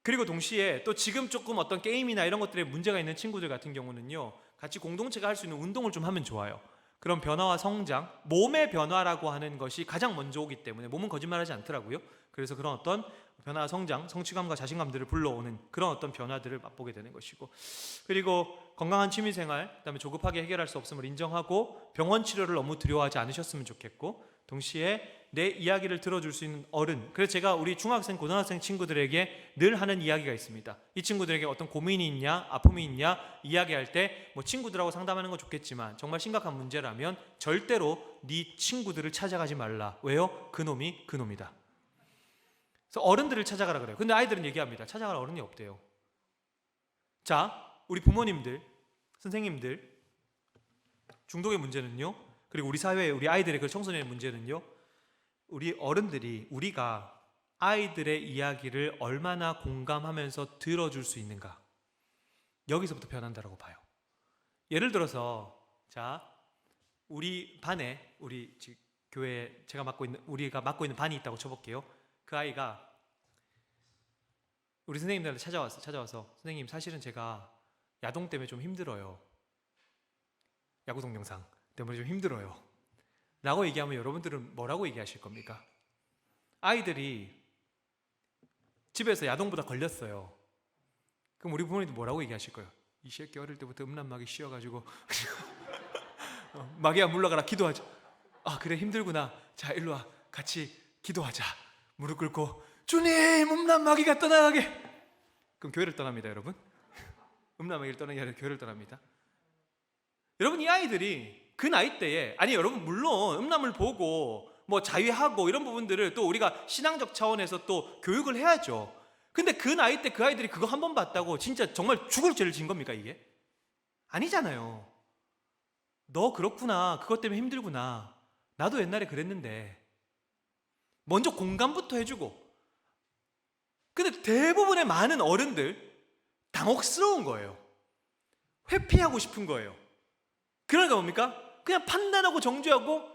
그리고 동시에 또 지금 조금 어떤 게임이나 이런 것들에 문제가 있는 친구들 같은 경우는요, 같이 공동체가 할 수 있는 운동을 좀 하면 좋아요. 그런 변화와 성장, 몸의 변화라고 하는 것이 가장 먼저 오기 때문에 몸은 거짓말하지 않더라고요. 그래서 그런 어떤 변화와 성장, 성취감과 자신감들을 불러오는 그런 어떤 변화들을 맛보게 되는 것이고, 그리고 건강한 취미생활, 그다음에 조급하게 해결할 수 없음을 인정하고 병원 치료를 너무 두려워하지 않으셨으면 좋겠고, 동시에 내 이야기를 들어줄 수 있는 어른. 그래서 제가 우리 중학생, 고등학생 친구들에게 늘 하는 이야기가 있습니다. 이 친구들에게 어떤 고민이 있냐, 아픔이 있냐 이야기할 때 뭐 친구들하고 상담하는 건 좋겠지만 정말 심각한 문제라면 절대로 네 친구들을 찾아가지 말라. 왜요? 그놈이 그놈이다. 그래서 어른들을 찾아가라 그래요. 근데 아이들은 얘기합니다. 찾아갈 어른이 없대요. 자, 우리 부모님들, 선생님들, 중독의 문제는요, 그리고 우리 사회의 우리 아이들의 그 청소년의 문제는요, 우리 어른들이, 우리가 아이들의 이야기를 얼마나 공감하면서 들어줄 수 있는가, 여기서부터 변한다라고 봐요. 예를 들어서, 자, 우리 반에, 우리 교회 우리가 맡고 있는 반이 있다고 쳐볼게요. 그 아이가 우리 선생님들한테 찾아와서 선생님, 사실은 제가 야동 때문에 좀 힘들어요. 야구 동영상 때문에 좀 힘들어요 라고 얘기하면 여러분들은 뭐라고 얘기하실 겁니까? 아이들이 집에서 야동보다 걸렸어요. 그럼 우리 부모님도 뭐라고 얘기하실 거예요? 이 새끼 어릴 때부터 음란마귀 씌워가지고 마귀야 물러가라, 기도하자. 아 그래 힘들구나, 자 일로와 같이 기도하자. 무릎 꿇고 주님, 음란마귀가 떠나가게. 그럼 교회를 떠납니다, 여러분. 음란마귀를 떠나게 아니라 교회를 떠납니다. 여러분, 이 아이들이 그 나이 때에, 아니 여러분, 물론 음란을 보고 뭐 자위하고 이런 부분들을 또 우리가 신앙적 차원에서 또 교육을 해야죠. 근데 그 나이 때 그 아이들이 그거 한 번 봤다고 진짜 정말 죽을 죄를 진 겁니까, 이게? 아니잖아요. 너 그렇구나, 그것 때문에 힘들구나, 나도 옛날에 그랬는데, 먼저 공감부터 해주고. 근데 대부분의 많은 어른들 당혹스러운 거예요. 회피하고 싶은 거예요. 그러니까 뭡니까? 그냥 판단하고 정죄하고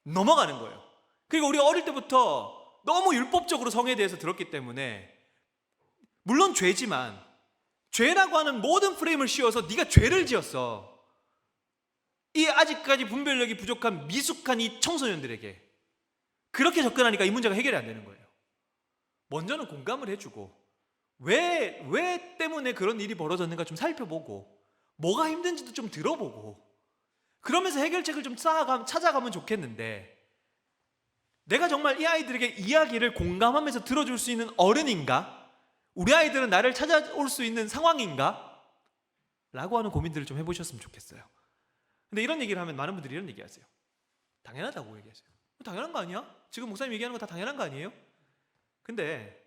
넘어가는 거예요. 그리고 우리가 어릴 때부터 너무 율법적으로 성에 대해서 들었기 때문에, 물론 죄지만 죄라고 하는 모든 프레임을 씌워서 네가 죄를 지었어, 이 아직까지 분별력이 부족한 미숙한 이 청소년들에게 그렇게 접근하니까 이 문제가 해결이 안 되는 거예요. 먼저는 공감을 해주고, 왜 때문에 그런 일이 벌어졌는가 좀 살펴보고, 뭐가 힘든지도 좀 들어보고, 그러면서 해결책을 좀 찾아가면 좋겠는데, 내가 정말 이 아이들에게 이야기를 공감하면서 들어줄 수 있는 어른인가? 우리 아이들은 나를 찾아올 수 있는 상황인가? 라고 하는 고민들을 좀 해보셨으면 좋겠어요. 근데 이런 얘기를 하면 많은 분들이 이런 얘기 하세요. 당연하다고 얘기하세요. 당연한 거 아니야? 지금 목사님 얘기하는 거 다 당연한 거 아니에요? 근데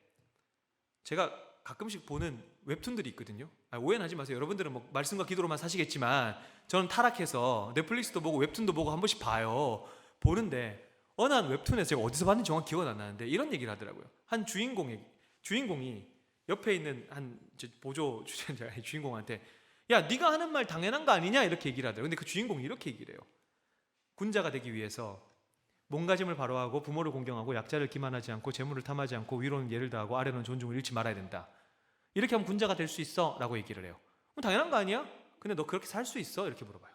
제가 가끔씩 보는 웹툰들이 있거든요. 오해는 하지 마세요. 여러분들은 뭐 말씀과 기도로만 사시겠지만, 저는 타락해서 넷플릭스도 보고 웹툰도 보고 한 번씩 봐요. 보는데 어느 한 웹툰에서 제가 어디서 봤는지 정확히 기억은 안 나는데 이런 얘기를 하더라고요. 한 주인공이 옆에 있는 한 보조 주제자 주인공한테, 야, 네가 하는 말 당연한 거 아니냐, 이렇게 얘기를 하더라고요. 근데 그 주인공이 이렇게 얘기를 해요. 군자가 되기 위해서 몸가짐을 바로하고 부모를 공경하고 약자를 기만하지 않고 재물을 탐하지 않고 위로는 예를 다하고 아래로는 존중을 잃지 말아야 된다. 이렇게 하면 군자가 될 수 있어 라고 얘기를 해요. 그럼 당연한 거 아니야? 근데 너 그렇게 살 수 있어? 이렇게 물어봐요.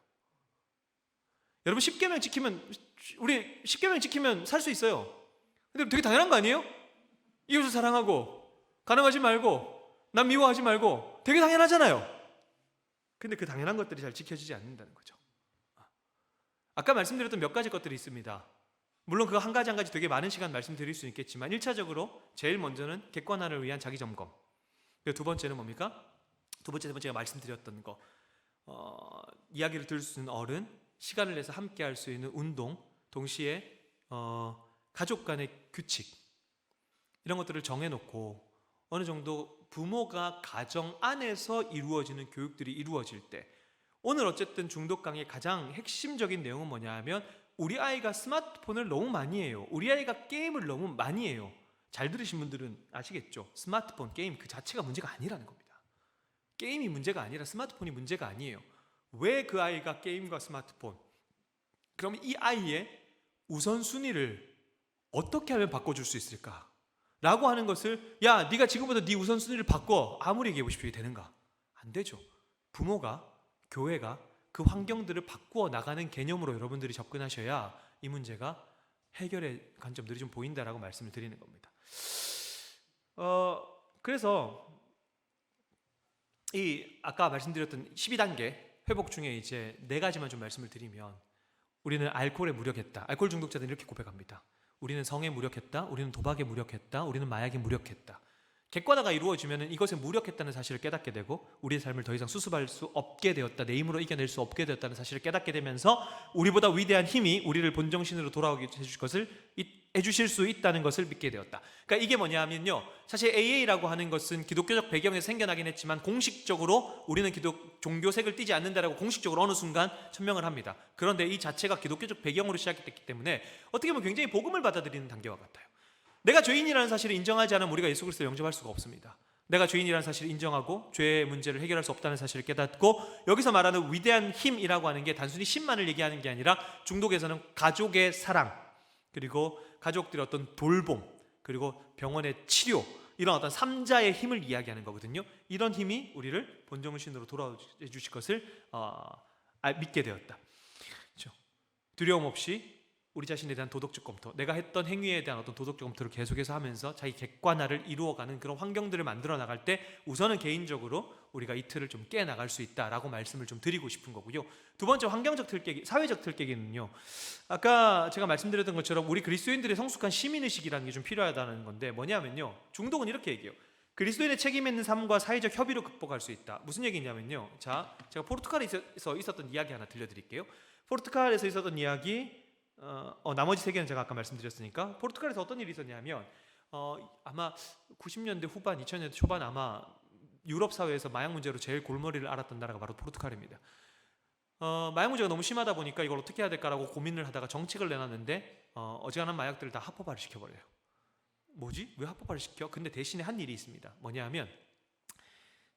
여러분, 10계명 지키면, 우리 10계명 지키면 살 수 있어요. 근데 되게 당연한 거 아니에요? 이웃을 사랑하고, 가늠하지 말고, 남 미워하지 말고, 되게 당연하잖아요. 근데 그 당연한 것들이 잘 지켜지지 않는다는 거죠. 아까 말씀드렸던 몇 가지 것들이 있습니다. 물론 그 한 가지 한 가지 되게 많은 시간 말씀드릴 수 있겠지만, 1차적으로 제일 먼저는 객관화를 위한 자기 점검. 그리고 두 번째는 뭡니까? 두 번째, 세 번째가 말씀드렸던 거, 이야기를 들을 수 있는 어른, 시간을 내서 함께 할 수 있는 운동, 동시에 가족 간의 규칙, 이런 것들을 정해놓고 어느 정도 부모가 가정 안에서 이루어지는 교육들이 이루어질 때, 오늘 어쨌든 중독 강의 가장 핵심적인 내용은 뭐냐 하면, 우리 아이가 스마트폰을 너무 많이 해요. 우리 아이가 게임을 너무 많이 해요. 잘 들으신 분들은 아시겠죠? 스마트폰, 게임 그 자체가 문제가 아니라는 겁니다. 게임이 문제가 아니라 스마트폰이 문제가 아니에요. 왜 그 아이가 게임과 스마트폰? 그럼 이 아이의 우선순위를 어떻게 하면 바꿔줄 수 있을까? 라고 하는 것을, 야, 네가 지금부터 네 우선순위를 바꿔, 아무리 얘기해 보십시오. 되는가? 안 되죠. 부모가, 교회가 그 환경들을 바꾸어 나가는 개념으로 여러분들이 접근하셔야 이 문제가 해결의 관점들이 좀 보인다라고 말씀을 드리는 겁니다. 그래서 이 아까 말씀드렸던 12단계 회복 중에 이제 4가지만 좀 말씀을 드리면, 우리는 알코올에 무력했다. 알코올 중독자들은 이렇게 고백합니다. 우리는 성에 무력했다. 우리는 도박에 무력했다. 우리는 마약에 무력했다. 객관화가 이루어지면 이것에 무력했다는 사실을 깨닫게 되고, 우리의 삶을 더 이상 수습할 수 없게 되었다, 내 힘으로 이겨낼 수 없게 되었다는 사실을 깨닫게 되면서, 우리보다 위대한 힘이 우리를 본정신으로 돌아오게 해주실 수 있다는 것을 믿게 되었다. 그러니까 이게 뭐냐면요, 사실 AA라고 하는 것은 기독교적 배경에서 생겨나긴 했지만, 공식적으로 우리는 종교색을 띠지 않는다라고 공식적으로 어느 순간 천명을 합니다. 그런데 이 자체가 기독교적 배경으로 시작됐기 때문에 어떻게 보면 굉장히 복음을 받아들이는 단계와 같아요. 내가 죄인이라는 사실을 인정하지 않으면 우리가 예수 그리스도를 영접할 수가 없습니다. 내가 죄인이라는 사실을 인정하고 죄의 문제를 해결할 수 없다는 사실을 깨닫고, 여기서 말하는 위대한 힘이라고 하는 게 단순히 신만을 얘기하는 게 아니라, 중독에서는 가족의 사랑, 그리고 가족들의 어떤 돌봄, 그리고 병원의 치료, 이런 어떤 3자의 힘을 이야기하는 거거든요. 이런 힘이 우리를 본정신으로 돌아와 주실 것을 믿게 되었다. 그렇죠? 두려움 없이 우리 자신에 대한 도덕적 검토, 내가 했던 행위에 대한 어떤 도덕적 검토를 계속해서 하면서 자기 객관화를 이루어가는 그런 환경들을 만들어 나갈 때 우선은 개인적으로 우리가 이 틀을 좀 깨나갈 수 있다라고 말씀을 좀 드리고 싶은 거고요. 두 번째 환경적 틀깨기, 사회적 틀깨기는요, 아까 제가 말씀드렸던 것처럼 우리 그리스도인들의 성숙한 시민의식이라는 게 좀 필요하다는 건데, 뭐냐면요, 중독은 이렇게 얘기해요. 그리스도인의 책임 있는 삶과 사회적 협의로 극복할 수 있다. 무슨 얘기냐면요, 자, 제가 포르투갈에서 있었던 이야기 하나 들려드릴게요. 포르투갈에서 있었던 이야기, 나머지 세 개는 제가 아까 말씀드렸으니까, 포르투갈에서 어떤 일이 있었냐면, 아마 90년대 후반, 2000년대 초반 아마 유럽 사회에서 마약 문제로 제일 골머리를 앓았던 나라가 바로 포르투갈입니다. 마약 문제가 너무 심하다 보니까 이걸 어떻게 해야 될까라고 고민을 하다가 정책을 내놨는데, 어지간한 마약들을 다 합법화를 시켜버려요. 뭐지? 왜 합법화를 시켜? 근데 대신에 한 일이 있습니다. 뭐냐 하면,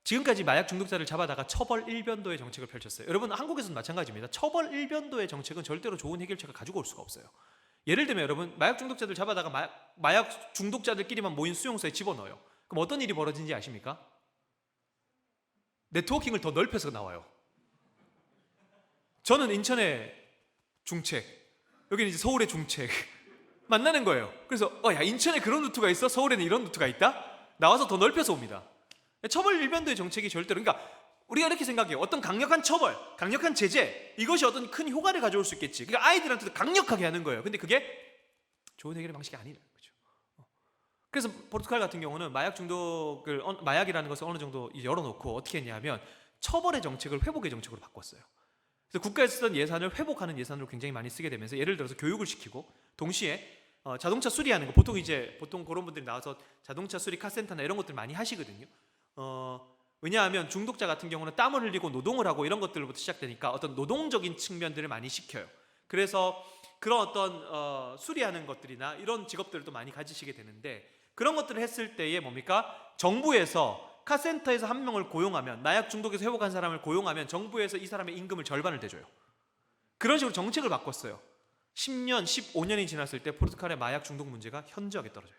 지금까지 마약 중독자를 잡아다가 처벌 일변도의 정책을 펼쳤어요. 여러분, 한국에서도 마찬가지입니다. 처벌 일변도의 정책은 절대로 좋은 해결책을 가지고 올 수가 없어요. 예를 들면 여러분, 마약 중독자들 잡아다가 마약 중독자들끼리만 모인 수용소에 집어넣어요. 그럼 어떤 일이 벌어지는지 아십니까? 네트워킹을 더 넓혀서 나와요. 저는 인천의 중책, 여기는 이제 서울의 중책 만나는 거예요. 그래서 야, 인천에 그런 루트가 있어? 서울에는 이런 루트가 있다? 나와서 더 넓혀서 옵니다. 처벌 일변도의 정책이 절대로, 그러니까 우리가 이렇게 생각해요. 어떤 강력한 처벌, 강력한 제재, 이것이 어떤 큰 효과를 가져올 수 있겠지. 그러니까 아이들한테도 강력하게 하는 거예요. 근데 그게 좋은 해결의 방식이 아니라는 거죠. 그래서 포르투갈 같은 경우는 마약 중독을, 마약이라는 것을 어느 정도 열어놓고 어떻게 했냐면 처벌의 정책을 회복의 정책으로 바꿨어요. 그래서 국가에서 쓰던 예산을 회복하는 예산으로 굉장히 많이 쓰게 되면서, 예를 들어서 교육을 시키고, 동시에 자동차 수리하는 거, 보통 그런 분들이 나와서 자동차 수리 카센터나 이런 것들 많이 하시거든요. 왜냐하면 중독자 같은 경우는 땀을 흘리고 노동을 하고 이런 것들부터 시작되니까 어떤 노동적인 측면들을 많이 시켜요. 그래서 그런 어떤 수리하는 것들이나 이런 직업들도 많이 가지시게 되는데, 그런 것들을 했을 때에 뭡니까? 정부에서 카센터에서 한 명을 고용하면, 마약 중독에서 회복한 사람을 고용하면 정부에서 이 사람의 임금을 절반을 대줘요. 그런 식으로 정책을 바꿨어요. 10년, 15년이 지났을 때 포르투갈의 마약 중독 문제가 현저하게 떨어져요.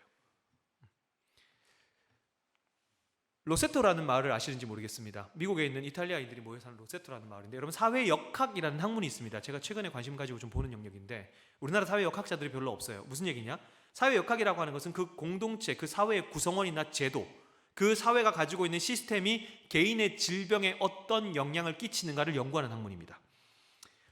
로세토라는 마을을 아시는지 모르겠습니다. 미국에 있는 이탈리아인들이 모여 사는 로세토라는 마을인데, 여러분, 사회역학이라는 학문이 있습니다. 제가 최근에 관심 가지고 좀 보는 영역인데, 우리나라 사회역학자들이 별로 없어요. 무슨 얘기냐? 사회역학이라고 하는 것은 그 공동체, 그 사회의 구성원이나 제도, 그 사회가 가지고 있는 시스템이 개인의 질병에 어떤 영향을 끼치는가를 연구하는 학문입니다.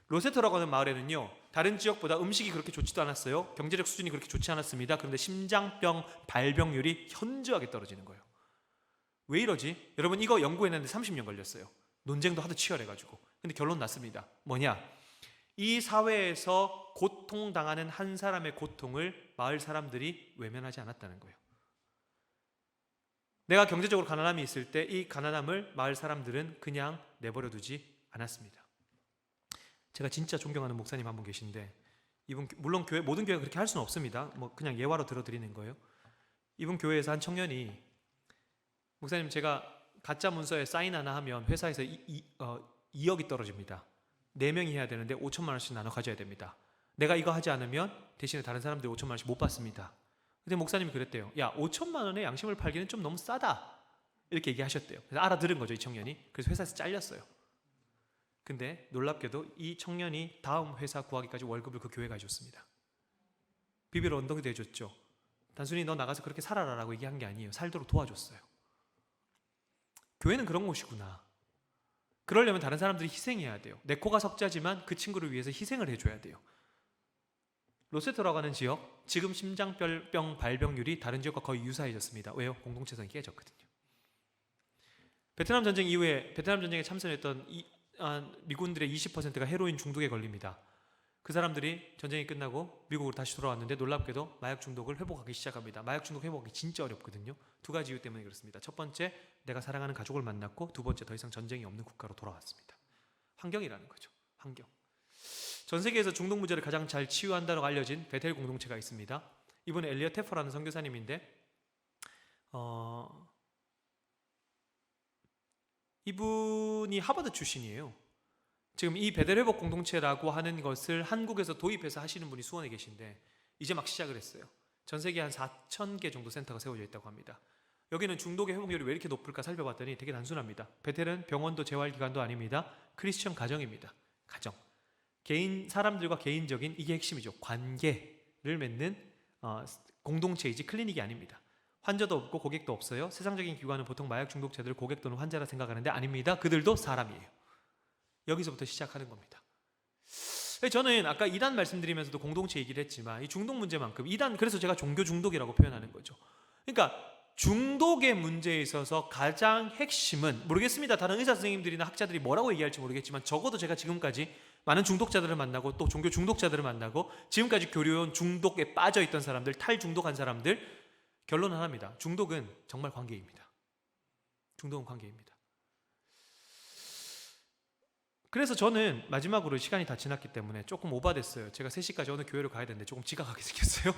로세토라고 하는 마을에는요, 다른 지역보다 음식이 그렇게 좋지도 않았어요. 경제적 수준이 그렇게 좋지 않았습니다. 그런데 심장병 발병률이 현저하게 떨어지는 거예요. 왜 이러지? 여러분, 이거 연구했는데 30년 걸렸어요. 논쟁도 하도 치열해가지고. 근데 결론 났습니다. 뭐냐? 이 사회에서 고통당하는 한 사람의 고통을 마을 사람들이 외면하지 않았다는 거예요. 내가 경제적으로 가난함이 있을 때 이 가난함을 마을 사람들은 그냥 내버려 두지 않았습니다. 제가 진짜 존경하는 목사님 한 분 계신데, 이분, 물론 모든 교회가 그렇게 할 수는 없습니다. 그냥 예화로 들어드리는 거예요. 이분 교회에서 한 청년이, 목사님, 제가 가짜 문서에 사인 하나 하면 회사에서 2억이 떨어집니다. 4명이 해야 되는데 5천만 원씩 나눠 가져야 됩니다. 내가 이거 하지 않으면 대신에 다른 사람들이 5천만 원씩 못 받습니다. 근데 목사님이 그랬대요. 야, 5천만 원에 양심을 팔기는 좀 너무 싸다, 이렇게 얘기하셨대요. 그래서 알아들은 거죠, 이 청년이. 그래서 회사에서 잘렸어요. 근데 놀랍게도 이 청년이 다음 회사 구하기까지 월급을 그 교회가 해줬습니다. 비비로 엉덩이도 해줬죠. 단순히 너 나가서 그렇게 살아라라고 얘기한 게 아니에요. 살도록 도와줬어요. 교회는 그런 곳이구나. 그러려면 다른 사람들이 희생해야 돼요. 내 코가 석자지만 그 친구를 위해서 희생을 해줘야 돼요. 로세토라고 하는 지역, 지금 심장병 발병률이 다른 지역과 거의 유사해졌습니다. 왜요? 공동체성이 깨졌거든요. 베트남 전쟁 이후에 베트남 전쟁에 참전했던 미군들의 20%가 헤로인 중독에 걸립니다. 그 사람들이 전쟁이 끝나고 미국으로 다시 돌아왔는데, 놀랍게도 마약 중독을 회복하기 시작합니다. 마약 중독 회복이 진짜 어렵거든요. 두 가지 이유 때문에 그렇습니다. 첫 번째, 내가 사랑하는 가족을 만났고, 두 번째, 더 이상 전쟁이 없는 국가로 돌아왔습니다. 환경이라는 거죠. 환경. 전 세계에서 중독 문제를 가장 잘 치유한다고 알려진 베텔 공동체가 있습니다. 이분은 엘리엇 테퍼라는 선교사님인데, 이분이 하버드 출신이에요. 지금 이 베델 회복 공동체라고 하는 것을 한국에서 도입해서 하시는 분이 수원에 계신데, 이제 막 시작을 했어요. 전 세계 한 4,000개 정도 센터가 세워져 있다고 합니다. 여기는 중독의 회복률이 왜 이렇게 높을까 살펴봤더니 되게 단순합니다. 베텔은 병원도 재활기관도 아닙니다. 크리스천 가정입니다. 가정. 사람들과 개인적인 이게 핵심이죠. 관계를 맺는 공동체이지 클리닉이 아닙니다. 환자도 없고 고객도 없어요. 세상적인 기관은 보통 마약 중독자들을 고객 또는 환자라 생각하는데 아닙니다. 그들도 사람이에요. 여기서부터 시작하는 겁니다. 저는 아까 이단 말씀드리면서도 공동체 얘기를 했지만 이 중독 문제만큼 이단, 그래서 제가 종교 중독이라고 표현하는 거죠. 그러니까 중독의 문제에 있어서 가장 핵심은, 모르겠습니다. 다른 의사 선생님들이나 학자들이 뭐라고 얘기할지 모르겠지만 적어도 제가 지금까지 많은 중독자들을 만나고 또 종교 중독자들을 만나고 지금까지 교류해온 중독에 빠져있던 사람들, 탈중독한 사람들, 결론 하나입니다. 중독은 정말 관계입니다. 중독은 관계입니다. 그래서 저는 마지막으로 시간이 다 지났기 때문에 조금 오바됐어요. 제가 3시까지 오늘 교회를 가야 되는데 조금 지각하게 생겼어요.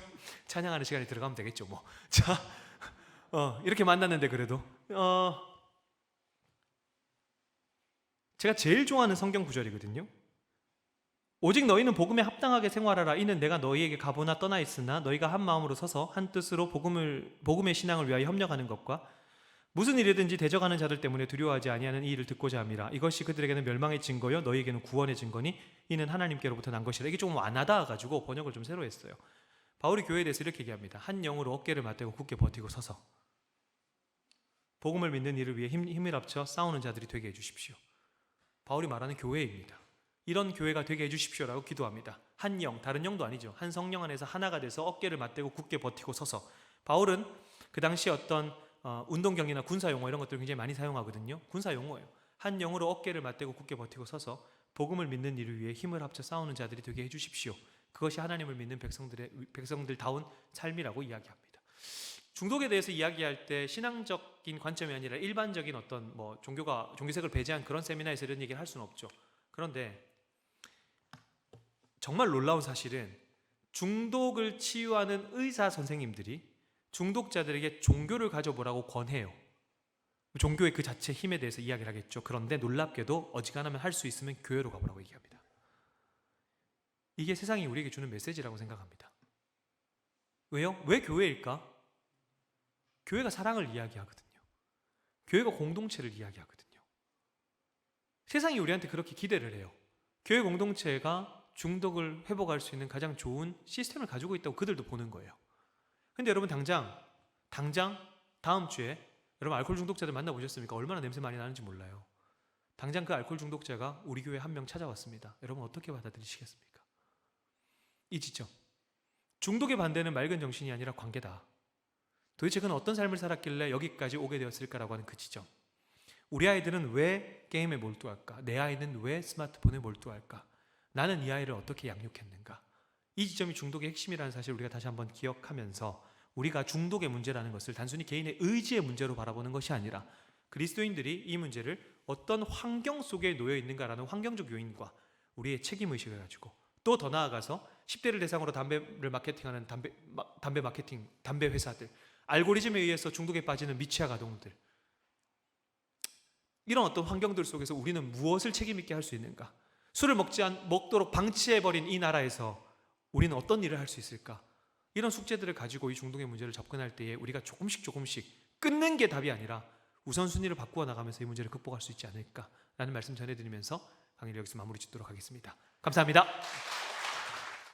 찬양하는 시간에 들어가면 되겠죠 뭐. 자, 이렇게 만났는데 그래도 제가 제일 좋아하는 성경 구절이거든요. 오직 너희는 복음에 합당하게 생활하라. 이는 내가 너희에게 가보나 떠나 있으나 너희가 한 마음으로 서서 한 뜻으로 복음의 신앙을 위하여 협력하는 것과 무슨 일이든지 대적하는 자들 때문에 두려워하지 아니하는 이 일을 듣고자 함이라. 이것이 그들에게는 멸망의 증거요 너희에게는 구원의 증거니 이는 하나님께로부터 난 것이라. 이게 조금 완하다 가지고 번역을 좀 새로 했어요. 바울이 교회에 대해서 이렇게 얘기합니다. 한 영으로 어깨를 맞대고 굳게 버티고 서서 복음을 믿는 일을 위해 힘을 합쳐 싸우는 자들이 되게 해주십시오. 바울이 말하는 교회입니다. 이런 교회가 되게 해주십시오라고 기도합니다. 한 영, 다른 영도 아니죠. 한 성령 안에서 하나가 돼서 어깨를 맞대고 굳게 버티고 서서. 바울은 그 당시 어떤 운동경이나 군사용어 이런 것들을 굉장히 많이 사용하거든요. 군사용어예요. 한 영으로 어깨를 맞대고 굳게 버티고 서서 복음을 믿는 일을 위해 힘을 합쳐 싸우는 자들이 되게 해주십시오. 그것이 하나님을 믿는 백성들다운 삶이라고 이야기합니다. 중독에 대해서 이야기할 때 신앙적인 관점이 아니라 일반적인 어떤 종교색을 배제한 그런 세미나에서 이런 얘기를 할 수는 없죠. 그런데 정말 놀라운 사실은 중독을 치유하는 의사 선생님들이 중독자들에게 종교를 가져보라고 권해요. 종교의 그 자체 힘에 대해서 이야기를 하겠죠. 그런데 놀랍게도 어지간하면 할 수 있으면 교회로 가보라고 얘기합니다. 이게 세상이 우리에게 주는 메시지라고 생각합니다. 왜요? 왜 교회일까? 교회가 사랑을 이야기하거든요. 교회가 공동체를 이야기하거든요. 세상이 우리한테 그렇게 기대를 해요. 교회 공동체가 중독을 회복할 수 있는 가장 좋은 시스템을 가지고 있다고 그들도 보는 거예요. 근데 여러분 당장 다음 주에 여러분 알코올 중독자들 만나보셨습니까? 얼마나 냄새 많이 나는지 몰라요. 당장 그 알코올 중독자가 우리 교회 한 명 찾아왔습니다. 여러분 어떻게 받아들이시겠습니까? 이 지점, 중독의 반대는 맑은 정신이 아니라 관계다. 도대체 그는 어떤 삶을 살았길래 여기까지 오게 되었을까라고 하는 그 지점. 우리 아이들은 왜 게임에 몰두할까? 내 아이는 왜 스마트폰에 몰두할까? 나는 이 아이를 어떻게 양육했는가? 이 지점이 중독의 핵심이라는 사실을 우리가 다시 한번 기억하면서 우리가 중독의 문제라는 것을 단순히 개인의 의지의 문제로 바라보는 것이 아니라 그리스도인들이 이 문제를 어떤 환경 속에 놓여 있는가라는 환경적 요인과 우리의 책임의식을 가지고 또 더 나아가서 10대를 대상으로 담배를 마케팅하는 담배 회사들, 알고리즘에 의해서 중독에 빠지는 미취학 아동들, 이런 어떤 환경들 속에서 우리는 무엇을 책임있게 할 수 있는가? 술을 먹도록 방치해버린 이 나라에서 우리는 어떤 일을 할 수 있을까? 이런 숙제들을 가지고 이 중독의 문제를 접근할 때에 우리가 조금씩 끊는 게 답이 아니라 우선순위를 바꾸어 나가면서 이 문제를 극복할 수 있지 않을까라는 말씀 전해드리면서 강의를 여기서 마무리 짓도록 하겠습니다. 감사합니다.